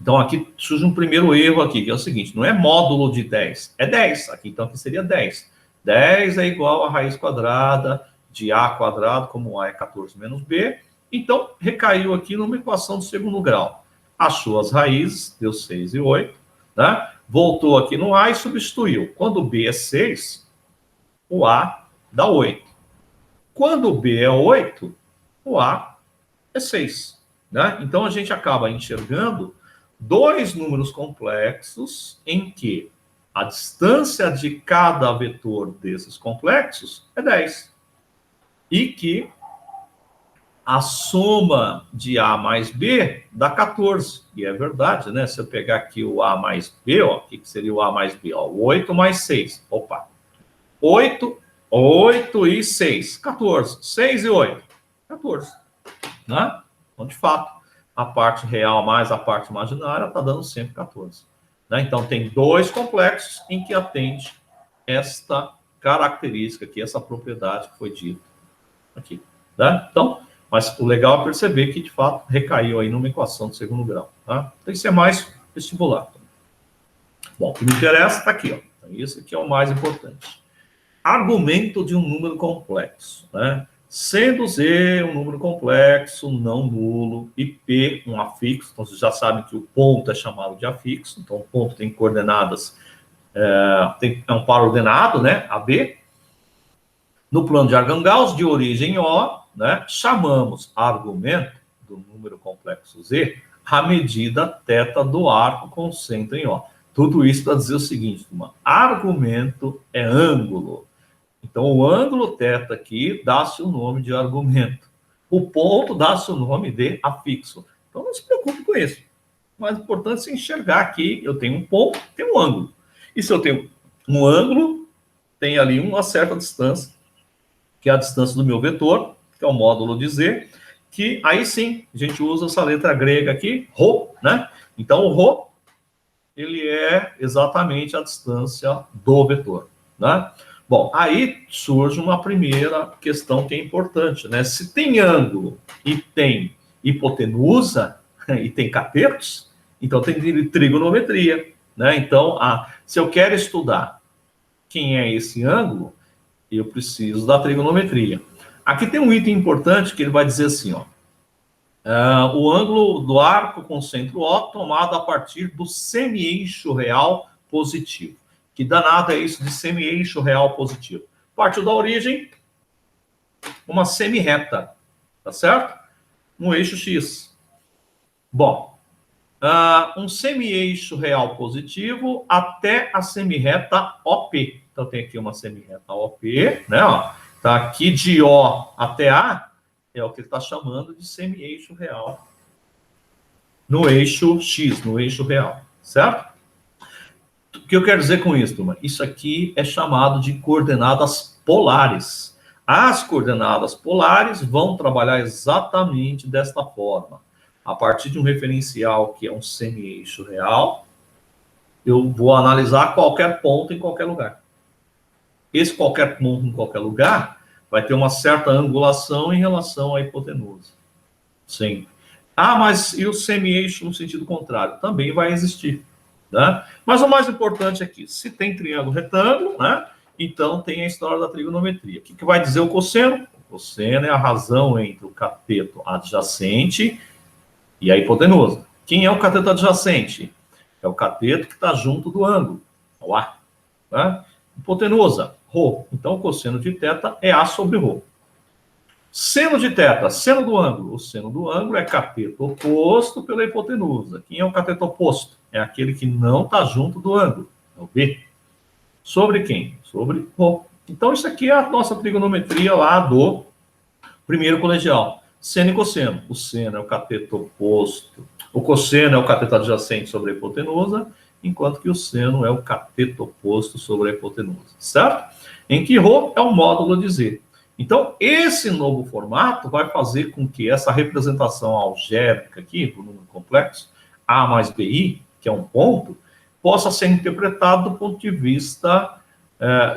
Então, aqui surge um primeiro erro aqui, que é o seguinte, não é módulo de 10, é 10. Aqui, então, aqui seria 10. 10 é igual a raiz quadrada de A quadrado, como A é 14 menos B. Então, recaiu aqui numa equação de segundo grau. Achou as raízes, deu 6 e 8, né? Voltou aqui no A e substituiu. Quando o B é 6, o A dá 8. Quando o B é 8, o A é 6. Né? Então, a gente acaba enxergando dois números complexos em que a distância de cada vetor desses complexos é 10. E que a soma de A mais B dá 14. E é verdade, né? Se eu pegar aqui o A mais B, ó, o que seria o A mais B? Ó, 8 mais 6. Opa. 8 e 6. 14. 6 e 8. 14. Né? Então, de fato, a parte real mais a parte imaginária está dando sempre 14. Né? Então, tem dois complexos em que atende esta característica aqui, essa propriedade que foi dita aqui. Né? Então, mas o legal é perceber que, de fato, recaiu aí numa equação de segundo grau. Tá? Então, isso é mais vestibular. Bom, o que me interessa está aqui. Ó. Então, isso aqui é o mais importante. Argumento de um número complexo. Né? Sendo Z um número complexo, não nulo, e P um afixo. Então, vocês já sabem que o ponto é chamado de afixo. Então, o ponto tem coordenadas, é um par ordenado, né? AB. No plano de Archan-Gauss, de origem O, né, chamamos argumento do número complexo Z a medida θ do arco com centro em O. Tudo isso para dizer o seguinte, turma, argumento é ângulo. Então, o ângulo θ aqui dá-se o nome de argumento. O ponto dá-se o nome de afixo. Então, não se preocupe com isso. O mais importante é enxergar aqui, eu tenho um ponto, tenho um ângulo. E se eu tenho um ângulo, tem ali uma certa distância, que é a distância do meu vetor, que é o módulo de Z, que aí sim, a gente usa essa letra grega aqui, ρ, né? Então, o ρ, ele é exatamente a distância do vetor, né? Bom, aí surge uma primeira questão que é importante, né? Se tem ângulo e tem hipotenusa e tem catetos, então tem trigonometria, né? Então, se eu quero estudar quem é esse ângulo, eu preciso da trigonometria. Aqui tem um item importante que ele vai dizer assim, ó. O ângulo do arco com centro O tomado a partir do semi-eixo real positivo. Que danado é isso de semi-eixo real positivo? Partiu da origem, uma semi-reta, tá certo? No eixo X. Bom, um semi-eixo real positivo até a semi-reta OP. Então, tem aqui uma semi-reta OP, né? Ó, tá aqui de O até A, é o que ele está chamando de semi-eixo real. No eixo X, no eixo real, certo? O que eu quero dizer com isso, turma? Isso aqui é chamado de coordenadas polares. As coordenadas polares vão trabalhar exatamente desta forma. A partir de um referencial que é um semi-eixo real, eu vou analisar qualquer ponto em qualquer lugar. Esse qualquer ponto em qualquer lugar vai ter uma certa angulação em relação à hipotenusa. Sim. Mas e o semi-eixo no sentido contrário? Também vai existir. Né? Mas o mais importante aqui, se tem triângulo retângulo, né, Então, tem a história da trigonometria. O que vai dizer o cosseno? O cosseno é a razão entre o cateto adjacente e a hipotenusa. Quem é o cateto adjacente? É o cateto que está junto do ângulo, o A. Tá? Hipotenusa, Rho. Então, o cosseno de θ é A sobre Rho. Seno de θ, seno do ângulo. O seno do ângulo é cateto oposto pela hipotenusa. Quem é o cateto oposto? É aquele que não está junto do ângulo, é o B. Sobre quem? Sobre Rho. Então, isso aqui é a nossa trigonometria lá do primeiro colegial. Seno e cosseno. O seno é o cateto oposto. O cosseno é o cateto adjacente sobre a hipotenusa, enquanto que o seno é o cateto oposto sobre a hipotenusa. Certo? Em que Rho é o módulo de Z. Então, esse novo formato vai fazer com que essa representação algébrica aqui, do número complexo, A mais BI, que é um ponto, possa ser interpretado do ponto de vista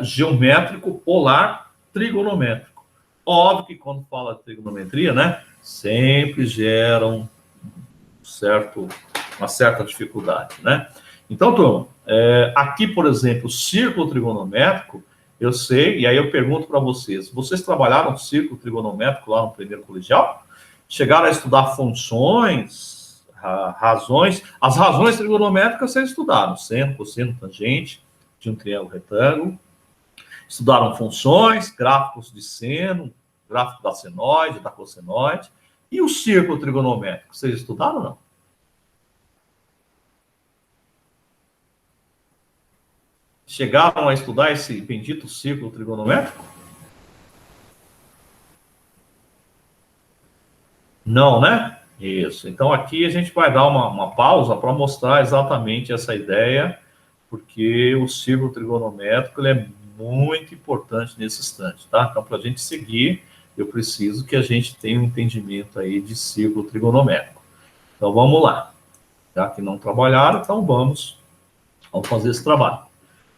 geométrico, polar, trigonométrico. Óbvio que quando fala de trigonometria, né, sempre gera uma certa dificuldade, né? Então, turma, aqui, por exemplo, o círculo trigonométrico, eu sei, e aí eu pergunto para vocês trabalharam círculo trigonométrico lá no primeiro colegial? Chegaram a estudar funções, razões? As razões trigonométricas vocês estudaram, seno, cosseno, tangente de um triângulo retângulo. Estudaram funções, gráficos de seno, gráfico da senoide, da cossenoide. E o círculo trigonométrico, vocês estudaram ou não? Chegaram a estudar esse bendito círculo trigonométrico? Não, né? Isso. Então, aqui a gente vai dar uma pausa para mostrar exatamente essa ideia, porque o círculo trigonométrico ele é muito importante nesse instante, tá? Então, para a gente seguir, eu preciso que a gente tenha um entendimento aí de círculo trigonométrico. Então, vamos lá. Já que não trabalharam, então vamos fazer esse trabalho.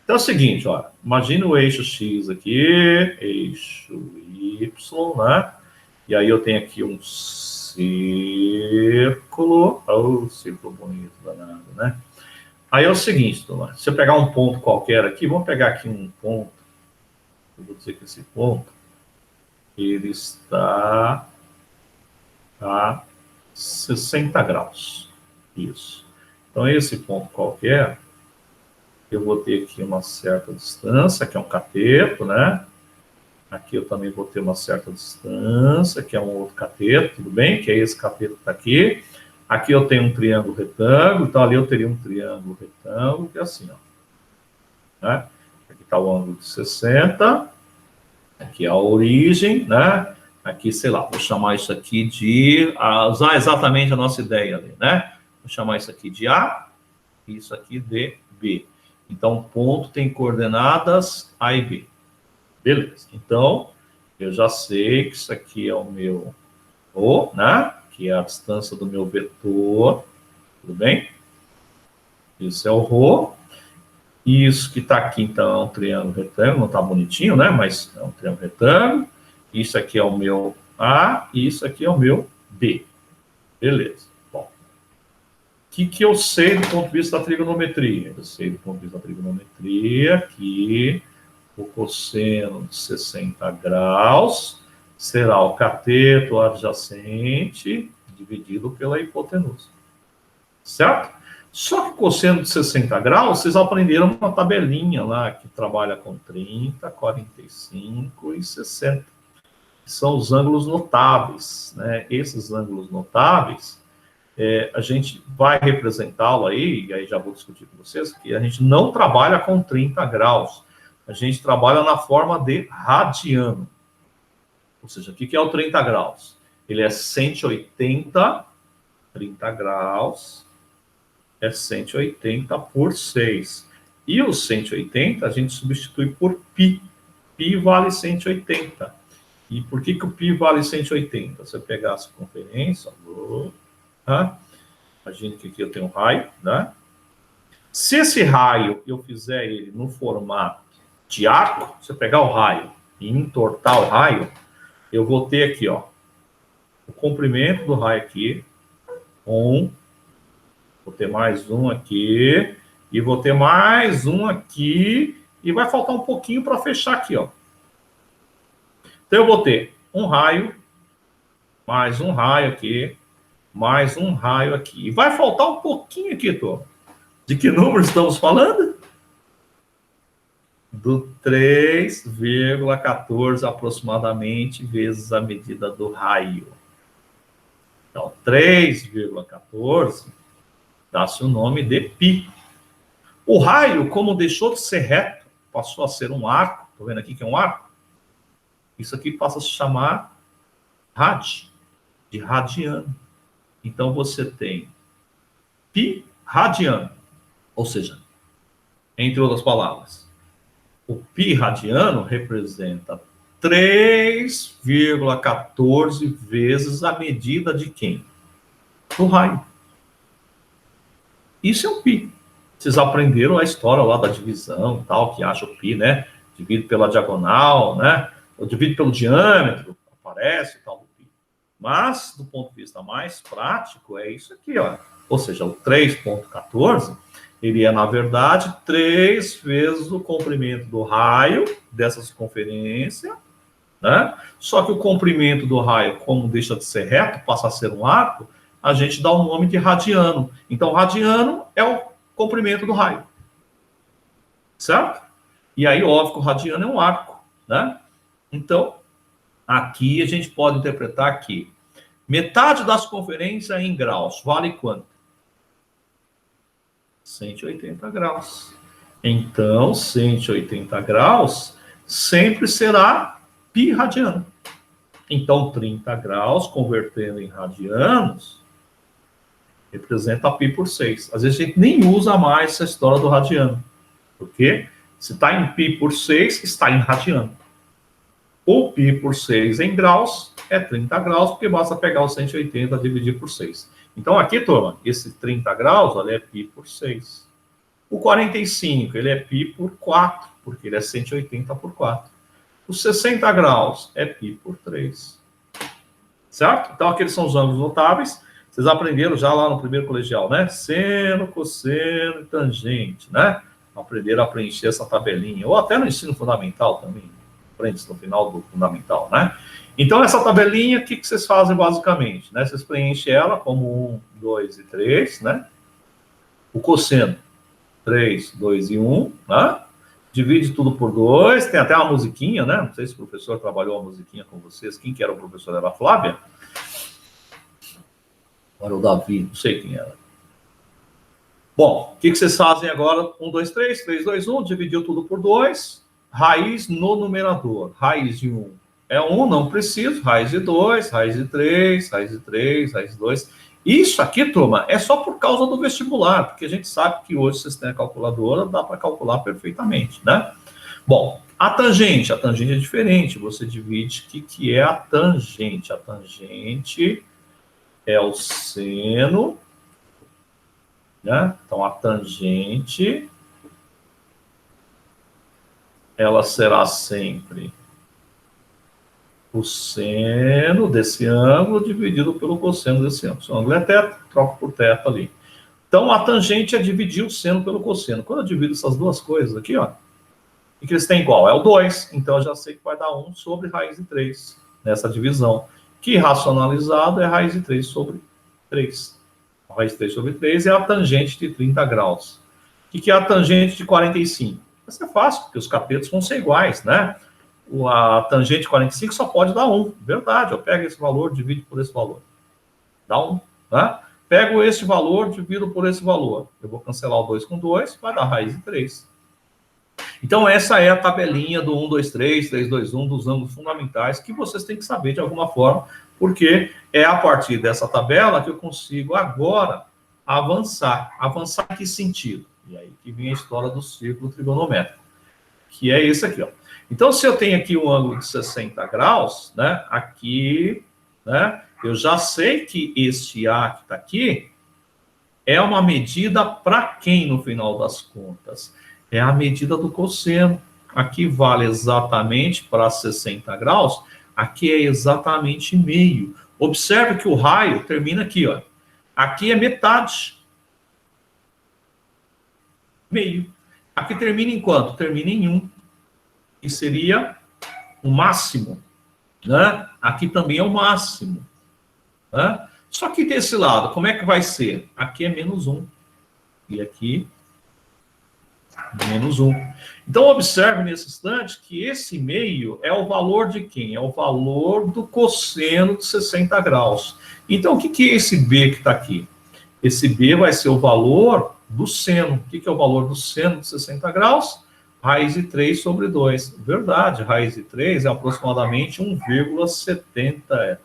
Então é o seguinte, ó, imagina o eixo X aqui, eixo Y, né? E aí eu tenho aqui um círculo, círculo bonito danado, né? Aí é o seguinte, se eu pegar um ponto qualquer aqui, vamos pegar aqui um ponto, eu vou dizer que esse ponto, ele está a 60 graus, isso. Então esse ponto qualquer, eu vou ter aqui uma certa distância, que é um cateto, né? Aqui eu também vou ter uma certa distância, que é um outro cateto, tudo bem? Que é esse cateto que está aqui. Aqui eu tenho um triângulo retângulo, então ali eu teria um triângulo retângulo, que é assim, ó. Né? Aqui está o ângulo de 60, aqui é a origem, né? Aqui, sei lá, vou chamar isso aqui de... usar exatamente a nossa ideia ali, né? Vou chamar isso aqui de A, e isso aqui de B. Então, o ponto tem coordenadas A e B. Beleza. Então, eu já sei que isso aqui é o meu O, né? Que é a distância do meu vetor. Tudo bem? Isso é o Rho. Isso que está aqui, então, é um triângulo retângulo. Não está bonitinho, né? Mas é um triângulo retângulo. Isso aqui é o meu A e isso aqui é o meu B. Beleza. Que eu sei do ponto de vista da trigonometria? Eu sei do ponto de vista da trigonometria que o cosseno de 60 graus será o cateto adjacente dividido pela hipotenusa. Certo? Só que o cosseno de 60 graus, vocês aprenderam uma tabelinha lá que trabalha com 30, 45 e 60. Que são os ângulos notáveis, né? Esses ângulos notáveis, a gente vai representá-lo aí, e aí já vou discutir com vocês, que a gente não trabalha com 30 graus. A gente trabalha na forma de radiano. Ou seja, o que é o 30 graus? Ele é 180, 30 graus, é 180 por 6. E o 180 a gente substitui por π. Π vale 180. E por que o π vale 180? Se eu pegar a circunferência, tá? Imagine que aqui eu tenho um raio, né? Se esse raio eu fizer ele no formato de arco, se eu pegar o raio e entortar o raio, eu vou ter aqui, ó, o comprimento do raio aqui, vou ter mais um aqui, e vou ter mais um aqui, E vai faltar um pouquinho para fechar aqui, ó. Então eu vou ter um raio, mais um raio aqui, mais um raio aqui. E vai faltar um pouquinho aqui, turma. De que número estamos falando? Do 3,14 aproximadamente vezes a medida do raio. Então, 3,14 dá-se o nome de π. O raio, como deixou de ser reto, passou a ser um arco. Estou vendo aqui que é um arco? Isso aqui passa a se chamar rad, de radiano. Então, você tem π radiano. Ou seja, entre outras palavras, o π radiano representa 3,14 vezes a medida de quem? Do raio. Isso é o π. Vocês aprenderam a história lá da divisão, tal, que acha o π, né? Divide pela diagonal, né? Ou divide pelo diâmetro, aparece o tal do π. Mas, do ponto de vista mais prático, é isso aqui, ó. Ou seja, o 3,14, ele é, na verdade, 3 vezes o comprimento do raio dessa circunferência, né? Só que o comprimento do raio, como deixa de ser reto, passa a ser um arco, a gente dá o nome de radiano. Então, radiano é o comprimento do raio. Certo? E aí, óbvio que o radiano é um arco, né? Então, aqui a gente pode interpretar que metade da circunferência em graus vale quanto? 180 graus. Então, 180 graus sempre será π radiano. Então, 30 graus, convertendo em radianos, representa π por 6. Às vezes a gente nem usa mais essa história do radiano. Porque se está em π por 6, está em radiano. O π por 6 em graus é 30 graus, porque basta pegar o 180 e dividir por 6. Então, aqui, turma, esse 30 graus, olha, é π por 6. O 45, ele é π por 4, porque ele é 180 por 4. Os 60 graus é π por 3. Certo? Então, aqueles são os ângulos notáveis. Vocês aprenderam já lá no primeiro colegial, né? Seno, cosseno e tangente, né? Aprenderam a preencher essa tabelinha. Ou até no ensino fundamental também. Aprende no final do fundamental, né? Então, essa tabelinha, o que vocês fazem basicamente? Né? Vocês preenchem ela como 1, 2 e 3, né? O cosseno, 3, 2 e 1, né? Divide tudo por 2, tem até uma musiquinha, né? Não sei se o professor trabalhou a musiquinha com vocês. Quem que era o professor? Era a Flávia? Era o Davi, não sei quem era. Bom, o que vocês fazem agora? 1, 2, 3, 3, 2, 1, dividiu tudo por 2, raiz no numerador. Raiz de 1 é 1, não preciso, raiz de 2, raiz de 3, raiz de 3, raiz de 2. Isso aqui, turma, é só por causa do vestibular, porque a gente sabe que hoje vocês têm a calculadora, dá para calcular perfeitamente, né? Bom, a tangente é diferente, você divide o que é a tangente. A tangente é o seno, né? Então, a tangente, ela será sempre o seno desse ângulo dividido pelo cosseno desse ângulo. Se o ângulo é θ, troco por θ ali. Então, a tangente é dividir o seno pelo cosseno. Quando eu divido essas duas coisas aqui, ó, e que eles têm igual? É o 2. Então, eu já sei que vai dar 1 sobre raiz de 3 nessa divisão. Que racionalizado é raiz de 3 sobre 3. A raiz de 3 sobre 3 é a tangente de 30 graus. O que é a tangente de 45? Isso é fácil, porque os catetos vão ser iguais, né? A tangente de 45 só pode dar 1. Verdade, eu pego esse valor, divido por esse valor. Dá 1, né? Pego esse valor, divido por esse valor. Eu vou cancelar o 2 com 2, vai dar raiz de 3. Então, essa é a tabelinha do 1, 2, 3, 3, 2, 1, dos ângulos fundamentais, que vocês têm que saber de alguma forma, porque é a partir dessa tabela que eu consigo agora avançar. Avançar em que sentido? E aí que vem a história do círculo trigonométrico, que é esse aqui, ó. Então, se eu tenho aqui um ângulo de 60 graus, né, aqui, né, eu já sei que este A que está aqui é uma medida para quem, no final das contas? É a medida do cosseno. Aqui vale exatamente para 60 graus, aqui é exatamente meio. Observe que o raio termina aqui, ó. Aqui é metade. Meio. Aqui termina em quanto? Termina em 1, que seria o máximo, né? Aqui também é o máximo, né? Só que desse lado, como é que vai ser? Aqui é menos 1, e aqui menos 1. Então, observe nesse instante que esse meio é o valor de quem? É o valor do cosseno de 60 graus. Então, o que é esse B que está aqui? Esse B vai ser o valor do seno. O que é o valor do seno de 60 graus? Raiz de 3 sobre 2. Verdade, raiz de 3 é aproximadamente 1,70.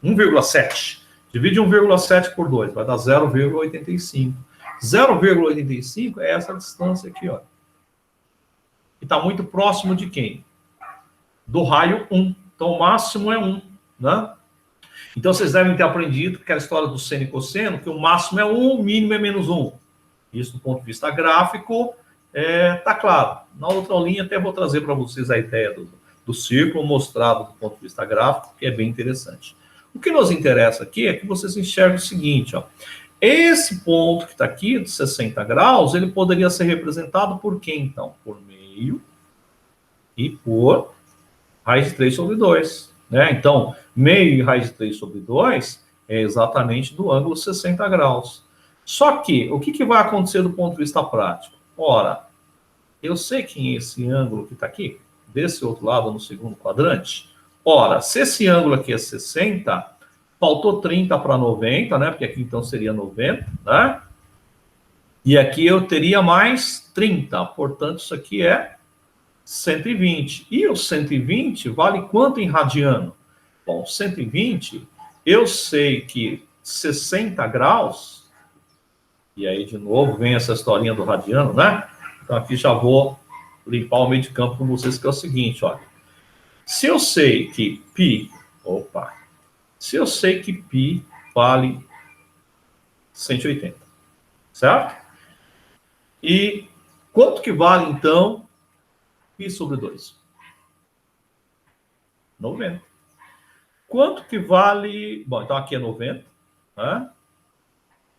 1,7. Divide 1,7 por 2, vai dar 0,85. 0,85 é essa distância aqui, ó. E está muito próximo de quem? Do raio 1. Então, o máximo é 1, né? Então, vocês devem ter aprendido aquela história do seno e cosseno, que o máximo é 1, o mínimo é menos 1. Isso, do ponto de vista gráfico, tá claro. Na outra aulinha, até vou trazer para vocês a ideia do círculo mostrado do ponto de vista gráfico, que é bem interessante. O que nos interessa aqui é que vocês enxerguem o seguinte, ó. Esse ponto que está aqui, de 60 graus, ele poderia ser representado por quem, então? Por meio e por raiz de 3 sobre 2. Né? Então, meio e raiz de 3 sobre 2 é exatamente do ângulo 60 graus. Só que, o que vai acontecer do ponto de vista prático? Ora, eu sei que esse ângulo que está aqui, desse outro lado, no segundo quadrante, ora, se esse ângulo aqui é 60, faltou 30 para 90, né? Porque aqui então seria 90, né? E aqui eu teria mais 30, portanto, isso aqui é 120. E o 120 vale quanto em radiano? Bom, 120, eu sei que 60 graus, e aí de novo vem essa historinha do radiano, né? Então aqui já vou limpar o meio de campo com vocês, que é o seguinte, olha. Se eu sei que π, se eu sei que π vale 180, certo? E quanto que vale, então, π sobre 2? 90. Quanto que vale... Bom, então aqui é 90. Né?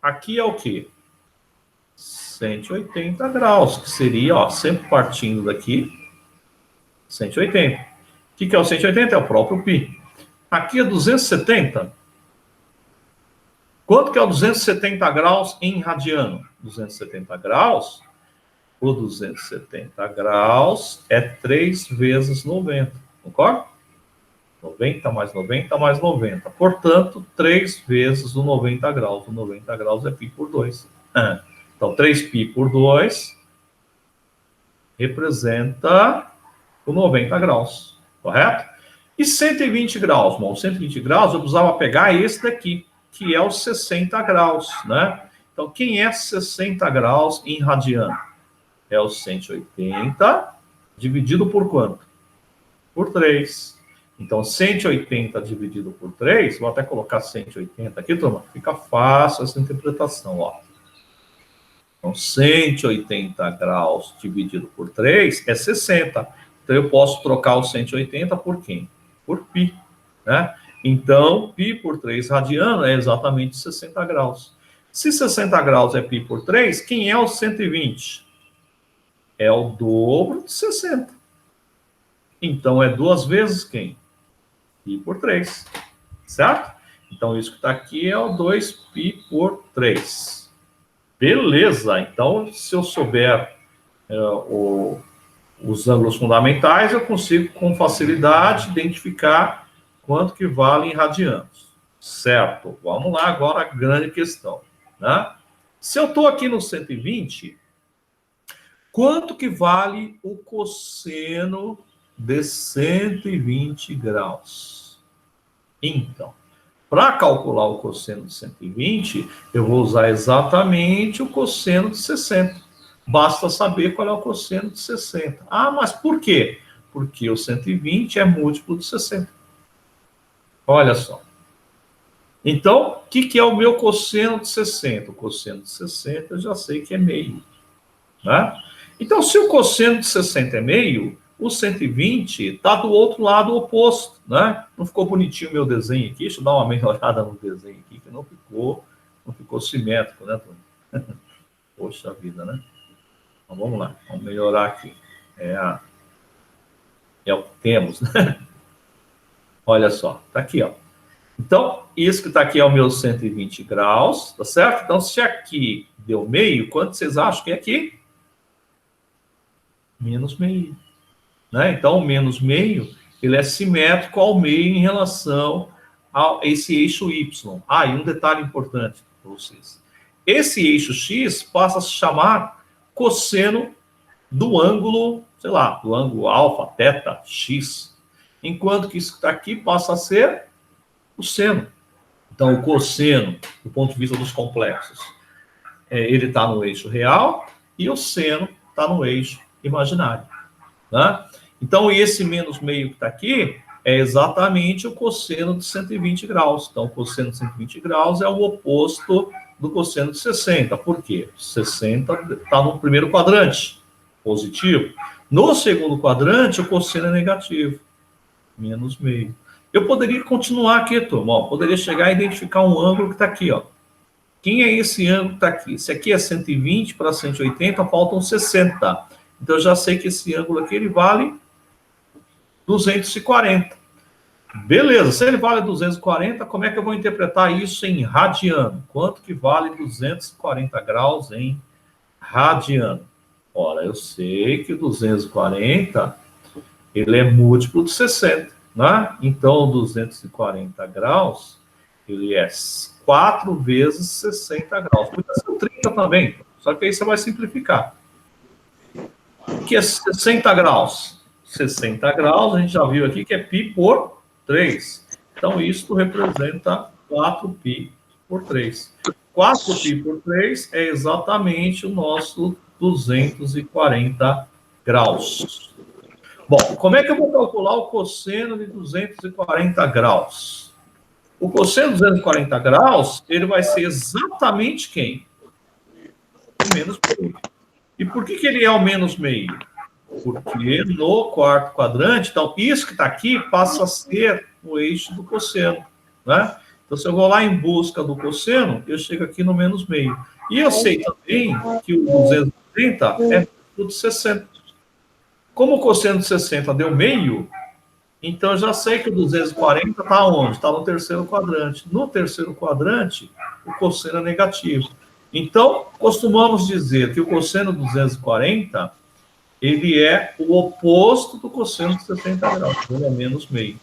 Aqui é o quê? 180 graus, que seria, ó, sempre partindo daqui, 180. O que é o 180? É o próprio π. Aqui é 270. Quanto que é o 270 graus em radiano? 270 graus, o 270 graus é 3 vezes 90, concorda? 90 mais 90 mais 90. Portanto, 3 vezes o 90 graus. O 90 graus é π por 2. Então, 3π por 2 representa o 90 graus, correto? E 120 graus? Bom, 120 graus eu precisava pegar esse daqui, que é os 60 graus, né? Então, quem é 60 graus em radiano? É o 180 dividido por quanto? Por 3. Então, 180 dividido por 3, vou até colocar 180 aqui, turma, fica fácil essa interpretação, ó. Então, 180 graus dividido por 3 é 60. Então, eu posso trocar o 180 por quem? Por π, né? Então, π por 3 radiano é exatamente 60 graus. Se 60 graus é π por 3, quem é o 120? É o dobro de 60. Então, é 2 vezes quem? π por 3, certo? Então, isso que está aqui é o 2π por 3. Beleza, então, se eu souber os ângulos fundamentais, eu consigo com facilidade identificar quanto que vale em radianos, certo? Vamos lá agora a grande questão, né? Se eu estou aqui no 120, quanto que vale o cosseno de 120 graus? Então, para calcular o cosseno de 120, eu vou usar exatamente o cosseno de 60. Basta saber qual é o cosseno de 60. Ah, mas por quê? Porque o 120 é múltiplo de 60. Olha só. Então, o que é o meu cosseno de 60? O cosseno de 60 eu já sei que é meio. Né? Então, se o cosseno de 60 é meio, o 120 está do outro lado oposto, né? Não ficou bonitinho o meu desenho aqui? Deixa eu dar uma melhorada no desenho aqui, que não ficou simétrico, né, Tony? Poxa vida, né? Então, vamos lá, vamos melhorar aqui. É o que temos, né? Olha só, tá aqui, ó. Então, isso que está aqui é o meu 120 graus, tá certo? Então, se aqui deu meio, quanto vocês acham que é aqui? Menos meio. Né? Então, o menos meio, ele é simétrico ao meio em relação a esse eixo Y. Ah, e um detalhe importante para vocês. Esse eixo X passa a se chamar cosseno do ângulo, sei lá, do ângulo alfa, teta, X. Enquanto que isso que está aqui passa a ser o seno. Então, o cosseno, do ponto de vista dos complexos, ele está no eixo real e o seno está no eixo imaginário. Né? Então, esse menos meio que está aqui é exatamente o cosseno de 120 graus. Então, o cosseno de 120 graus é o oposto do cosseno de 60. Por quê? 60 está no primeiro quadrante, positivo. No segundo quadrante, o cosseno é negativo, menos meio. Eu poderia continuar aqui, turma. Ó, poderia chegar e identificar um ângulo que está aqui. Ó. Quem é esse ângulo que está aqui? Esse aqui é 120 para 180, faltam 60. Então, eu já sei que esse ângulo aqui ele vale 240. Beleza, se ele vale 240, como é que eu vou interpretar isso em radiano? Quanto que vale 240 graus em radiano? Ora, eu sei que 240, ele é múltiplo de 60. Né? Então, 240 graus, ele é 4 vezes 60 graus. Podia ser 30 também, só que aí você vai simplificar. O que é 60 graus? 60 graus, a gente já viu aqui que é π por 3. Então, isso representa 4π por 3. 4π por 3 é exatamente o nosso 240 graus. Bom, como é que eu vou calcular o cosseno de 240 graus? O cosseno de 240 graus, ele vai ser exatamente quem? O menos meio. E por que ele é o menos meio? Porque no quarto quadrante, então, isso que está aqui passa a ser o eixo do cosseno. Né? Então, se eu vou lá em busca do cosseno, eu chego aqui no menos meio. E eu sei também que o 230 é o de 60. Como o cosseno de 60 deu meio, então eu já sei que o 240 está onde? Está no terceiro quadrante. No terceiro quadrante, o cosseno é negativo. Então, costumamos dizer que o cosseno de 240, ele é o oposto do cosseno de 60 graus. Ele é menos meio.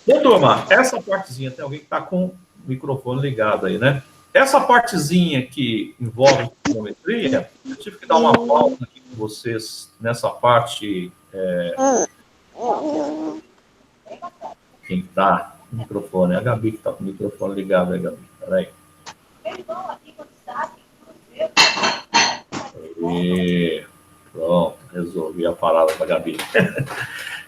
Bom, turma, essa partezinha, tem alguém que está com o microfone ligado aí, né? Essa partezinha que envolve trigonometria, eu tive que dar uma pausa aqui com vocês nessa parte. Quem está com o microfone? É a Gabi que está com o microfone ligado aí, Gabi. Peraí. E pronto, resolvi a parada da Gabi.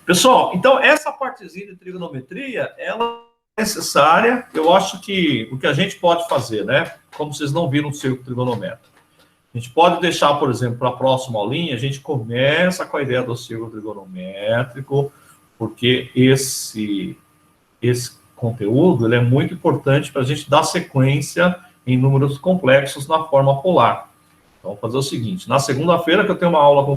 Pessoal, então essa partezinha de trigonometria, ela é necessária. Eu acho que o que a gente pode fazer, né? Como vocês não viram o círculo trigonométrico, a gente pode deixar, por exemplo, para a próxima aulinha, a gente começa com a ideia do círculo trigonométrico, porque esse conteúdo ele é muito importante para a gente dar sequência em números complexos na forma polar. Então, vamos fazer o seguinte, na segunda-feira que eu tenho uma aula com